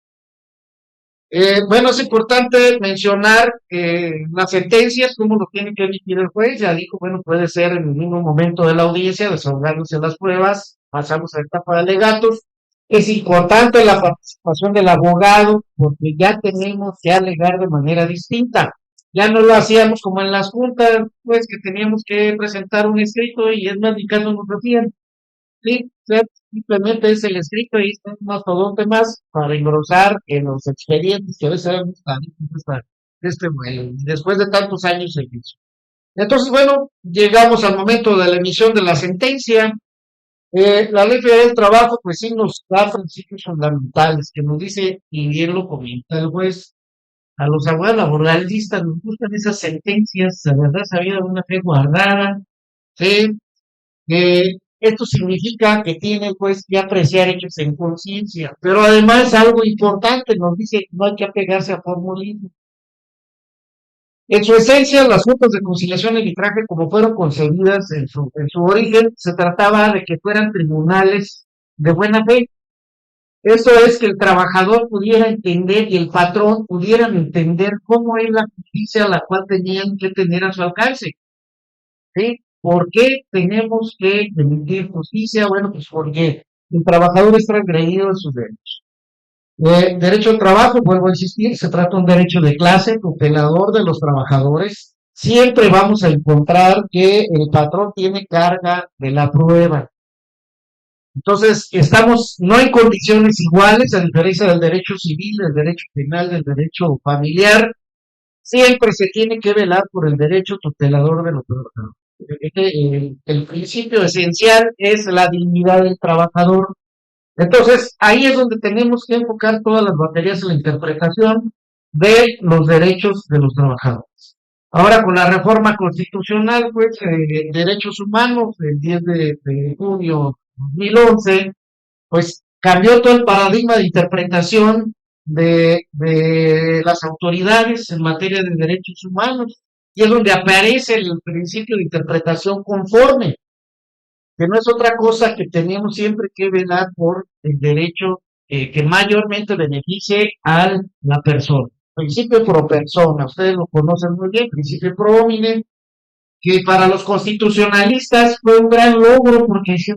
Bueno, es importante mencionar las sentencias, cómo lo tiene que emitir el juez. Ya dijo, bueno, puede ser en el mismo momento de la audiencia, desahogándose las pruebas, pasamos a la etapa de alegatos. Es importante la participación del abogado, porque ya tenemos que alegar de manera distinta. Ya no lo hacíamos como en las juntas, pues que teníamos que presentar un escrito y es más, ni caso nos hacían. Sí, simplemente es el escrito y es un mastodonte más para engrosar en los expedientes que a veces eran de este vuelo, después de tantos años de juicio. Entonces, bueno, llegamos al momento de la emisión de la sentencia. La ley federal del trabajo, pues sí nos da principios fundamentales que nos dice, y bien lo comenta el juez, a los abogados laboralistas nos gustan esas sentencias, la verdad, sabida de una fe guardada, ¿sí? Esto significa que tienen pues que apreciar hechos en conciencia, pero además algo importante nos dice no hay que apegarse a formulismo. En su esencia, las juntas de conciliación y arbitraje, como fueron concebidas en su origen, se trataba de que fueran tribunales de buena fe. Eso es que el trabajador pudiera entender y el patrón pudieran entender cómo es la justicia a la cual tenían que tener a su alcance. ¿Sí? ¿Por qué tenemos que emitir justicia? Bueno, pues porque el trabajador es transgredido en sus derechos. Derecho al trabajo, vuelvo a insistir, se trata de un derecho de clase, tutelador de los trabajadores. Siempre vamos a encontrar que el patrón tiene carga de la prueba. Entonces, no en condiciones iguales, a diferencia del derecho civil, del derecho penal, del derecho familiar. Siempre se tiene que velar por el derecho tutelador de los trabajadores. El principio esencial es la dignidad del trabajador. Entonces, ahí es donde tenemos que enfocar todas las baterías en la interpretación de los derechos de los trabajadores. Ahora, con la reforma constitucional, pues, derechos humanos, el 10 de junio de 2011, pues, cambió todo el paradigma de interpretación de las autoridades en materia de derechos humanos, y es donde aparece el principio de interpretación conforme, que no es otra cosa que tenemos siempre que velar por el derecho que mayormente beneficie a la persona. Principio pro persona, ustedes lo conocen muy bien, principio pro homine, que para los constitucionalistas fue un gran logro porque decían,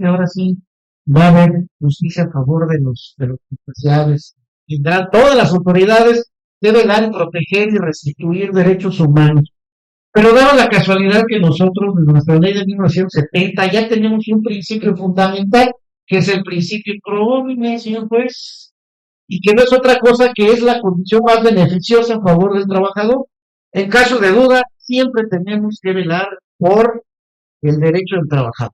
ahora sí va a haber justicia a favor de los especiales. Todas las autoridades deben dar, proteger y restituir derechos humanos. Pero daba la casualidad que nosotros, en nuestra ley de 1970, ya tenemos un principio fundamental, que es el principio pro homine, señor juez, y que no es otra cosa que es la condición más beneficiosa en favor del trabajador. En caso de duda, siempre tenemos que velar por el derecho del trabajador.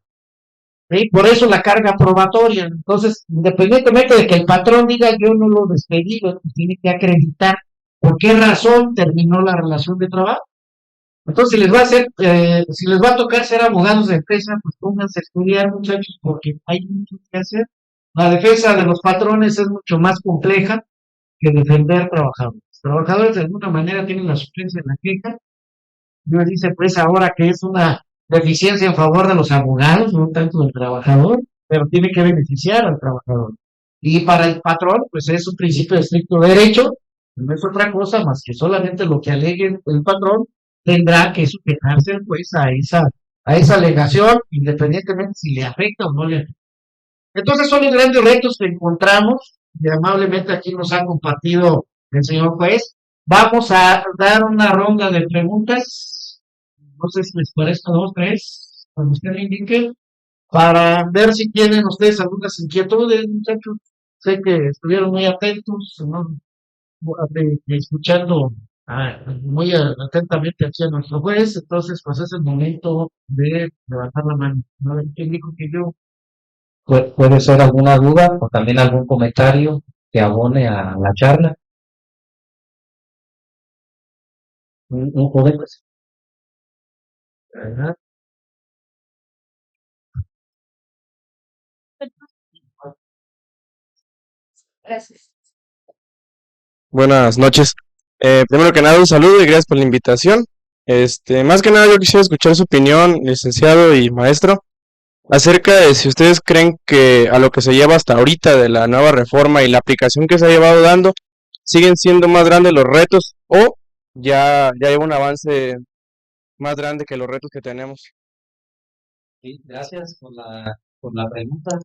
¿Sí? Por eso la carga probatoria. Entonces, independientemente de que el patrón diga yo no lo despedí, pues tiene que acreditar por qué razón terminó la relación de trabajo. Entonces, si les va a tocar ser abogados de empresa, pues pónganse a estudiar, muchachos, porque hay mucho que hacer. La defensa de los patrones es mucho más compleja que defender trabajadores. Los trabajadores de alguna manera tienen la suplencia en la queja. Dios dice, pues ahora que es una deficiencia en favor de los abogados, no tanto del trabajador, pero tiene que beneficiar al trabajador. Y para el patrón, pues es un principio de estricto derecho, no es otra cosa más que solamente lo que alegue el patrón tendrá que sujetarse pues a esa alegación, independientemente si le afecta o no le afecta. Entonces son los grandes retos que encontramos, y amablemente aquí nos ha compartido el señor juez. Vamos a dar una ronda de preguntas, no sé si les parece 2, 3, cuando usted me indique, para ver si tienen ustedes algunas inquietudes, muchachos. Sé que estuvieron muy atentos, ¿no? Escuchando muy atentamente aquí a nuestro juez, entonces pues es el momento de levantar la mano. ¿No? ¿Quién dijo que yo? Puede ser alguna duda o también algún comentario que abone a la charla. Un joven, pues. Ajá. Gracias. Buenas noches. Primero que nada, un saludo y gracias por la invitación. Más que nada, yo quisiera escuchar su opinión, licenciado y maestro, acerca de si ustedes creen que a lo que se lleva hasta ahorita de la nueva reforma y la aplicación que se ha llevado dando, siguen siendo más grandes los retos o ya hay un avance más grande que los retos que tenemos. Sí, gracias por la pregunta.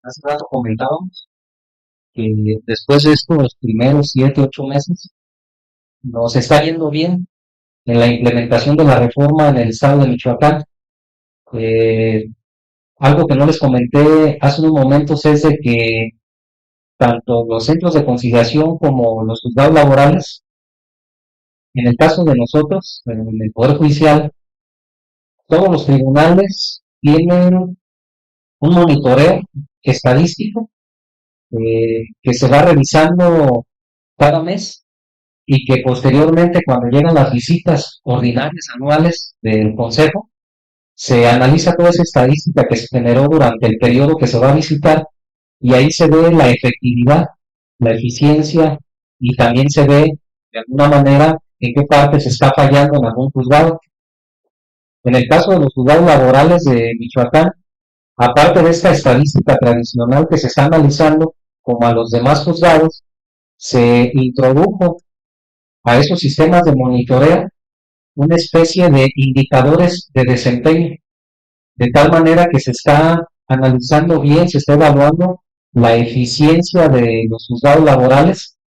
Hace rato comentábamos que después de estos primeros 7, 8 meses, nos está yendo bien en la implementación de la reforma en el estado de Michoacán. Algo que no les comenté hace unos momentos es de que tanto los centros de conciliación como los juzgados laborales, en el caso de nosotros, en el Poder Judicial, todos los tribunales tienen un monitoreo estadístico que se va revisando cada mes y que posteriormente, cuando llegan las visitas ordinarias anuales del Consejo, se analiza toda esa estadística que se generó durante el periodo que se va a visitar y ahí se ve la efectividad, la eficiencia y también se ve de alguna manera en qué parte se está fallando en algún juzgado. En el caso de los juzgados laborales de Michoacán, aparte de esta estadística tradicional que se está analizando, como a los demás juzgados, se introdujo a esos sistemas de monitoreo una especie de indicadores de desempeño, de tal manera que se está analizando bien, se está evaluando la eficiencia de los juzgados laborales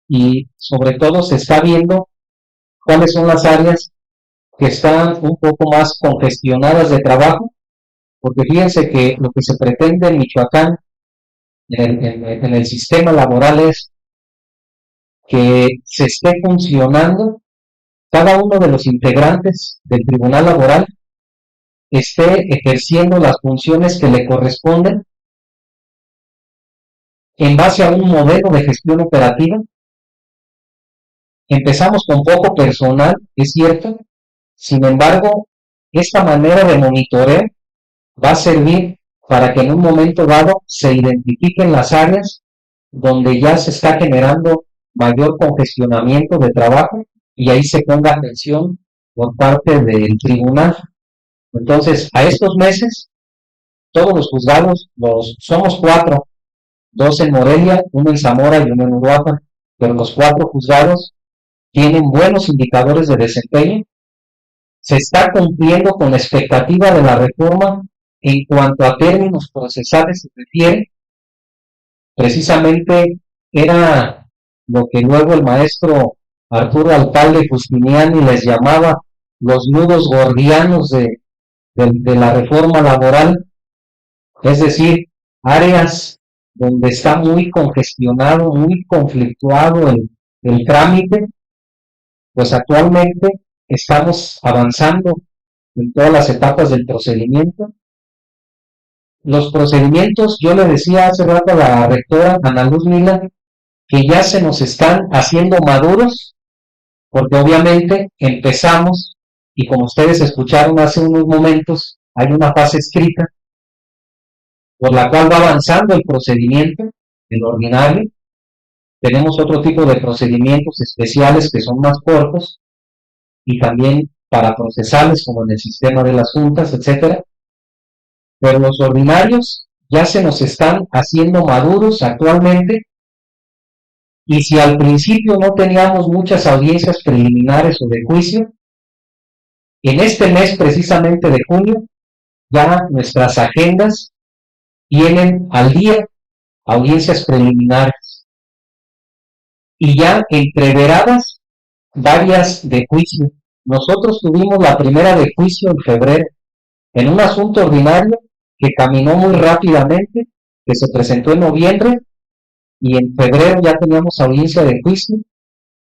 y sobre todo se está viendo cuáles son las áreas que están un poco más congestionadas de trabajo, porque fíjense que lo que se pretende en Michoacán, en el sistema laboral, es que se esté funcionando cada uno de los integrantes del tribunal laboral esté ejerciendo las funciones que le corresponden en base a un modelo de gestión operativa. Empezamos con poco personal, es cierto, sin embargo, esta manera de monitoreo va a servir para que en un momento dado se identifiquen las áreas donde ya se está generando mayor congestionamiento de trabajo y ahí se ponga atención por parte del tribunal. Entonces, a estos meses, todos los juzgados, somos 4, 2 en Morelia, 1 en Zamora y 1 en Uruapan, pero los 4 juzgados tienen buenos indicadores de desempeño. Se está cumpliendo con la expectativa de la reforma en cuanto a términos procesales se refiere. Precisamente era lo que luego el maestro Arturo Alcalde Justiniani les llamaba los nudos gordianos de la reforma laboral, es decir, áreas donde está muy congestionado, muy conflictuado el trámite, pues actualmente estamos avanzando en todas las etapas del procedimiento. Los procedimientos, yo le decía hace rato a la rectora Ana Luz Mila, que ya se nos están haciendo maduros, porque obviamente empezamos, y como ustedes escucharon hace unos momentos, hay una fase escrita por la cual va avanzando el procedimiento, el ordinario. Tenemos otro tipo de procedimientos especiales que son más cortos y también para procesales como en el sistema de las juntas, etcétera. Pero los ordinarios ya se nos están haciendo maduros actualmente y si al principio no teníamos muchas audiencias preliminares o de juicio, en este mes precisamente de junio ya nuestras agendas tienen al día audiencias preliminares y ya entreveradas varias de juicio. Nosotros tuvimos la primera de juicio en febrero, en un asunto ordinario que caminó muy rápidamente, que se presentó en noviembre, y en febrero ya teníamos audiencia de juicio,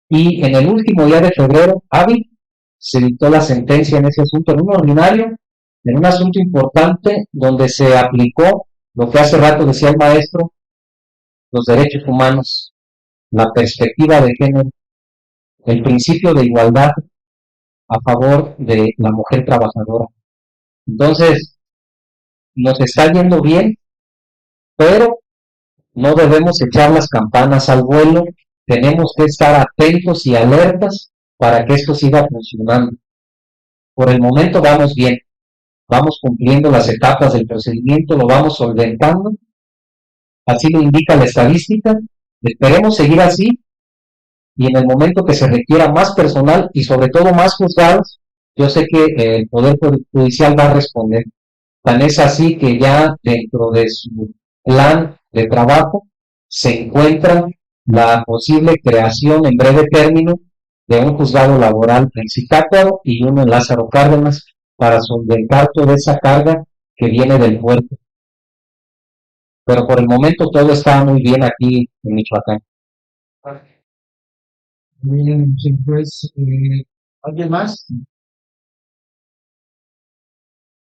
y en el último día de febrero, hábil, se dictó la sentencia en ese asunto, en un ordinario, en un asunto importante, donde se aplicó lo que hace rato decía el maestro, los derechos humanos, la perspectiva de género, el principio de igualdad a favor de la mujer trabajadora. Entonces, nos está yendo bien, pero no debemos echar las campanas al vuelo, tenemos que estar atentos y alertas para que esto siga funcionando. Por el momento vamos bien, vamos cumpliendo las etapas del procedimiento, lo vamos solventando, así lo indica la estadística, esperemos seguir así y en el momento que se requiera más personal y sobre todo más juzgados, yo sé que el Poder Judicial va a responder. Tan es así que ya dentro de su plan de trabajo se encuentra la posible creación en breve término de un juzgado laboral en Zitácuaro y uno en Lázaro Cárdenas para solventar toda esa carga que viene del puerto. Pero por el momento todo está muy bien aquí en Michoacán. Bien, sí, pues, ¿alguien más?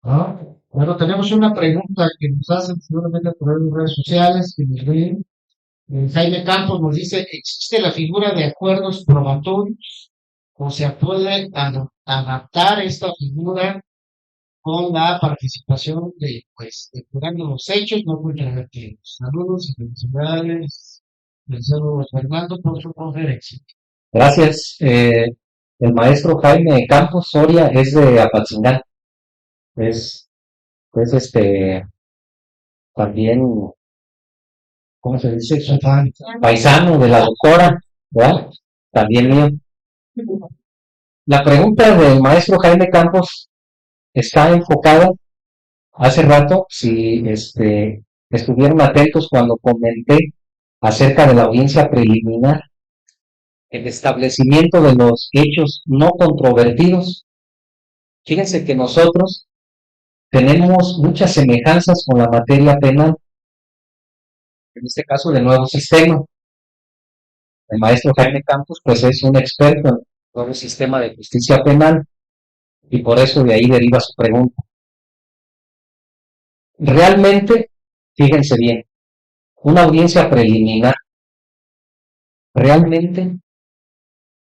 ¿No? Bueno, tenemos una pregunta que nos hacen seguramente por redes sociales, que nos ven. Jaime Campos nos dice, ¿existe la figura de acuerdos probatorios o se puede adaptar esta figura con la participación de, pues, depurando los hechos no controvertidos? Saludos y felicidades, licenciado Fernando, por su conferencia. Gracias. El maestro Jaime Campos Soria es de Apatzingán. Es también, ¿cómo se dice? Paisano de la doctora, ¿verdad? También mío. La pregunta del maestro Jaime Campos está enfocada hace rato, si estuvieron atentos cuando comenté acerca de la audiencia preliminar, el establecimiento de los hechos no controvertidos. Fíjense que nosotros tenemos muchas semejanzas con la materia penal, en este caso del nuevo sistema. El maestro Jaime Campos pues es un experto en el nuevo sistema de justicia penal y por eso de ahí deriva su pregunta. Realmente, fíjense bien, una audiencia preliminar realmente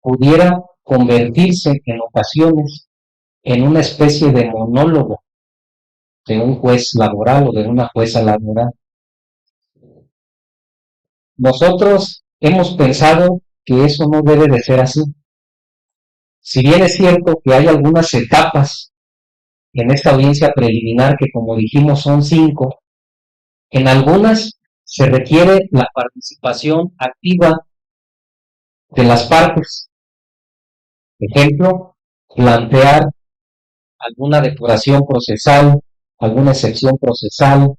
pudiera convertirse en ocasiones en una especie de monólogo de un juez laboral o de una jueza laboral. Nosotros hemos pensado que eso no debe de ser así. Si bien es cierto que hay algunas etapas en esta audiencia preliminar que, como dijimos, son 5, en algunas se requiere la participación activa de las partes. Ejemplo, plantear alguna depuración procesal, alguna excepción procesal,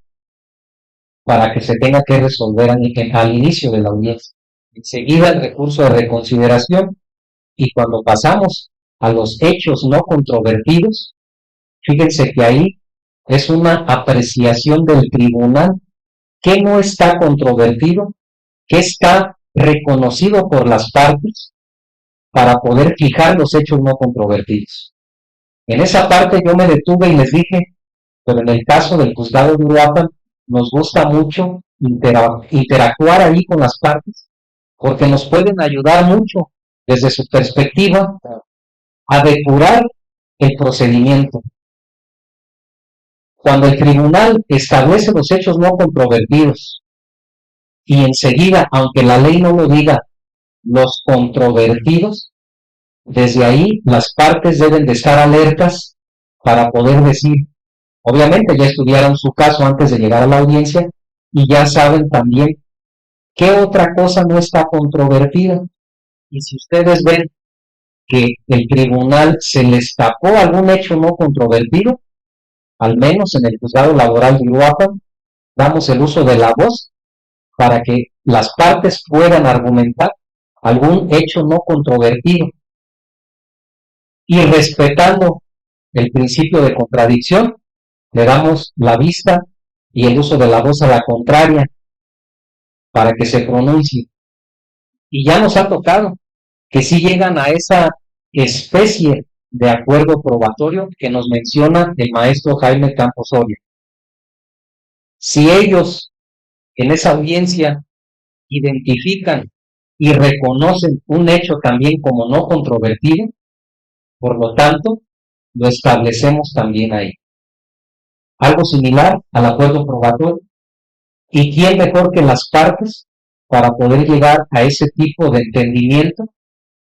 para que se tenga que resolver al inicio de la audiencia. Enseguida el recurso de reconsideración, y cuando pasamos a los hechos no controvertidos, fíjense que ahí es una apreciación del tribunal que no está controvertido, que está reconocido por las partes para poder fijar los hechos no controvertidos. En esa parte yo me detuve y les dije, pero en el caso del juzgado de Uruapan nos gusta mucho interactuar ahí con las partes porque nos pueden ayudar mucho desde su perspectiva a depurar el procedimiento. Cuando el tribunal establece los hechos no controvertidos y enseguida, aunque la ley no lo diga, los controvertidos, desde ahí las partes deben de estar alertas para poder decir, obviamente ya estudiaron su caso antes de llegar a la audiencia y ya saben también qué otra cosa no está controvertida. Y si ustedes ven que el tribunal se les tapó algún hecho no controvertido, al menos en el juzgado laboral de Uruapan, damos el uso de la voz para que las partes puedan argumentar algún hecho no controvertido. Y respetando el principio de contradicción, le damos la vista y el uso de la voz a la contraria para que se pronuncie. Y ya nos ha tocado que sí llegan a esa especie de acuerdo probatorio que nos menciona el maestro Jaime Campos Soria. Si ellos en esa audiencia identifican y reconocen un hecho también como no controvertido, por lo tanto, lo establecemos también ahí. Algo similar al acuerdo probatorio. ¿Y quién mejor que las partes para poder llegar a ese tipo de entendimiento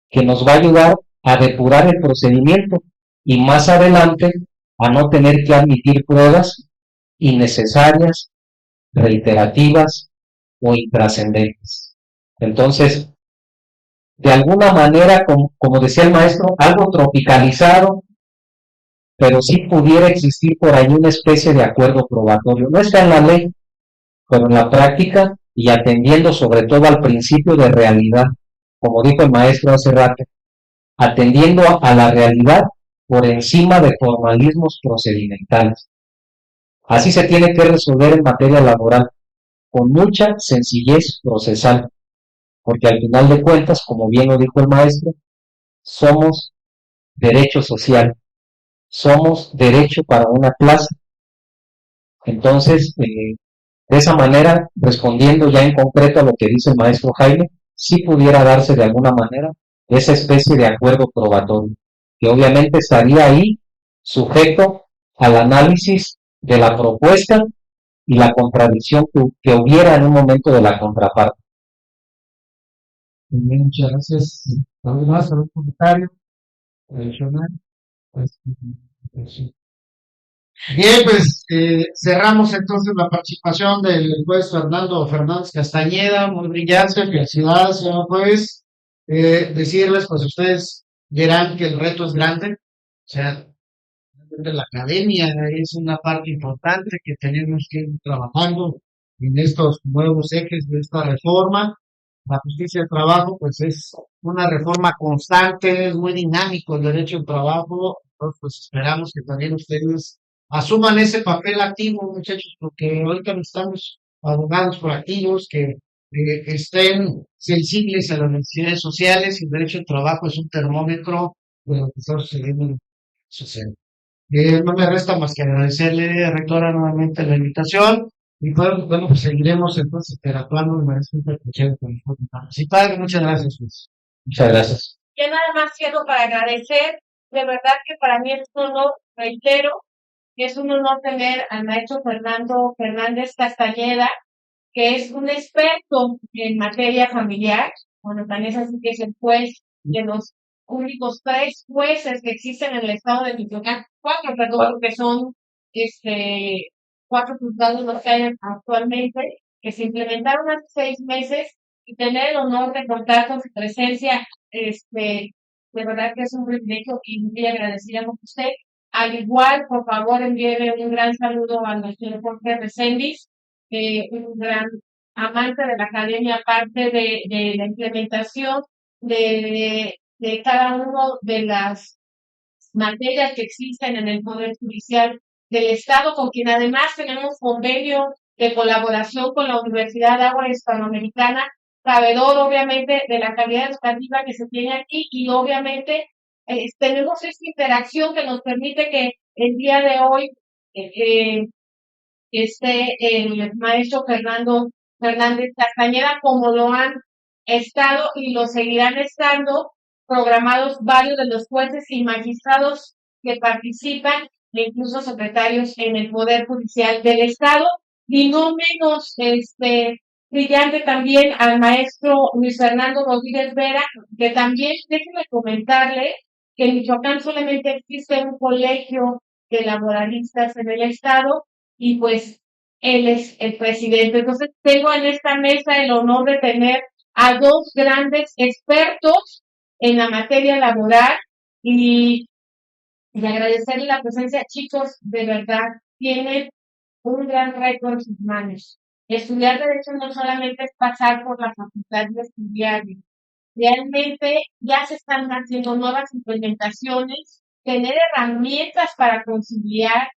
que nos va a ayudar a depurar el procedimiento y más adelante a no tener que admitir pruebas innecesarias, reiterativas o intrascendentes? Entonces, de alguna manera, como decía el maestro, algo tropicalizado, pero sí pudiera existir por ahí una especie de acuerdo probatorio. No está en la ley, pero en la práctica y atendiendo sobre todo al principio de realidad, como dijo el maestro hace rato, atendiendo a la realidad por encima de formalismos procedimentales. Así se tiene que resolver en materia laboral, con mucha sencillez procesal, porque al final de cuentas, como bien lo dijo el maestro, somos derecho social, somos derecho para una clase. Entonces, De esa manera, respondiendo ya en concreto a lo que dice el maestro Jaime, sí pudiera darse de alguna manera esa especie de acuerdo probatorio, que obviamente estaría ahí sujeto al análisis de la propuesta y la contradicción que hubiera en un momento de la contraparte. Bien, muchas gracias. ¿Algo más? ¿Algún comentario adicional? Sí. Bien, pues cerramos entonces la participación del juez Fernando Fernández Castañeda, muy brillante, felicidades, señor juez. Decirles, pues ustedes verán que el reto es grande, o sea, de la academia es una parte importante que tenemos que ir trabajando en estos nuevos ejes de esta reforma. La justicia del trabajo, pues es una reforma constante, es muy dinámico el derecho al trabajo, entonces pues esperamos que también ustedes asuman ese papel activo, muchachos, porque ahorita necesitamos abogados proactivos que estén sensibles a las necesidades sociales y el derecho al trabajo es un termómetro de lo que está sucediendo en la sociedad. No me resta más que agradecerle, rectora, nuevamente la invitación y pues, bueno, pues seguiremos entonces interactuando y me parece un placer con sí, padre, muchas gracias, Luis. Muchas gracias. Yo nada más quiero para agradecer, de verdad que para mí es un honor, reitero, que es un honor tener al maestro Fernando Fernández Castañeda, que es un experto en materia familiar, bueno, tan es así que es el juez de los únicos 3 jueces que existen en el estado de Michoacán, 4, perdón, porque son 4 juzgados los que hay actualmente, que se implementaron hace 6 meses y tener el honor de contar con su presencia, de verdad que es un privilegio y muy agradecida con usted. Al igual, por favor, envíele un gran saludo a nuestro Jorge Reséndiz, un gran amante de la academia, aparte de la implementación de cada uno de las materias que existen en el Poder Judicial del Estado, con quien además tenemos convenio de colaboración con la Universidad de Agua Hispanoamericana, sabedor obviamente de la calidad educativa que se tiene aquí y obviamente tenemos esta interacción que nos permite que el día de hoy eh, esté el maestro Fernando Fernández Castañeda, como lo han estado y lo seguirán estando programados varios de los jueces y magistrados que participan, e incluso secretarios en el Poder Judicial del Estado, y no menos brillante también al maestro Luis Fernando Rodríguez Vera, que también, déjenme comentarle que en Michoacán solamente existe un colegio de laboralistas en el Estado, y pues él es el presidente. Entonces tengo en esta mesa el honor de tener a 2 grandes expertos en la materia laboral y agradecerle la presencia. Chicos, de verdad, tienen un gran reto en sus manos. Estudiar derecho no solamente es pasar por la facultad de estudiar, realmente ya se están haciendo nuevas implementaciones, tener herramientas para conciliar,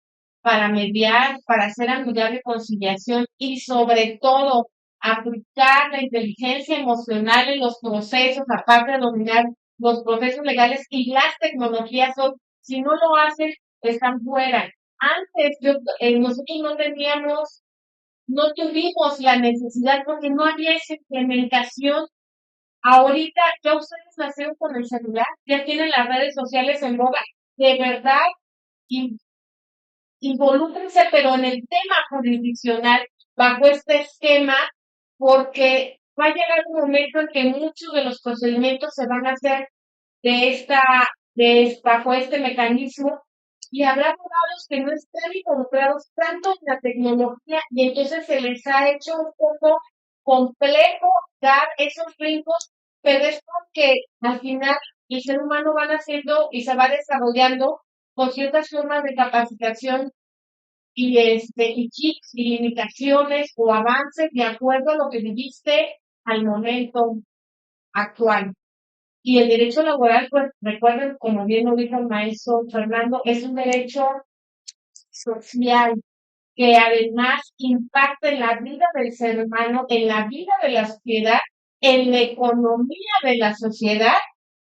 para mediar, para hacer amigable conciliación y sobre todo aplicar la inteligencia emocional en los procesos, aparte de dominar los procesos legales y las tecnologías son, si no lo hacen, están fuera. Antes nosotros no tuvimos la necesidad porque no había esa implementación. Ahorita ya ustedes nacieron con el celular, ya tienen las redes sociales en boga. De verdad, in- involúcrense, pero en el tema jurisdiccional, bajo este esquema, porque va a llegar un momento en que muchos de los procedimientos se van a hacer de esta, bajo este mecanismo, y habrá abogados que no están involucrados tanto en la tecnología, y entonces se les ha hecho un poco complejo dar esos brincos, pero es porque al final el ser humano va naciendo y se va desarrollando con ciertas formas de capacitación y chips y limitaciones o avances de acuerdo a lo que viviste al momento actual. Y el derecho laboral, pues recuerden, como bien lo dijo el maestro Fernando, es un derecho social que además impacta en la vida del ser humano, en la vida de la sociedad, en la economía de la sociedad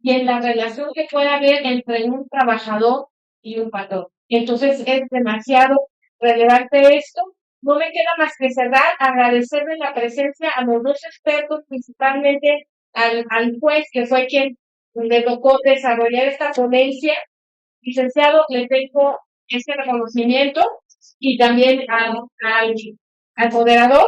y en la relación que puede haber entre un trabajador y un patrón. Entonces es demasiado relevante esto no me queda más que cerrar, agradecerle la presencia a los dos expertos, principalmente al juez, que fue quien le tocó desarrollar esta ponencia. Licenciado, le tengo este reconocimiento y también al moderador.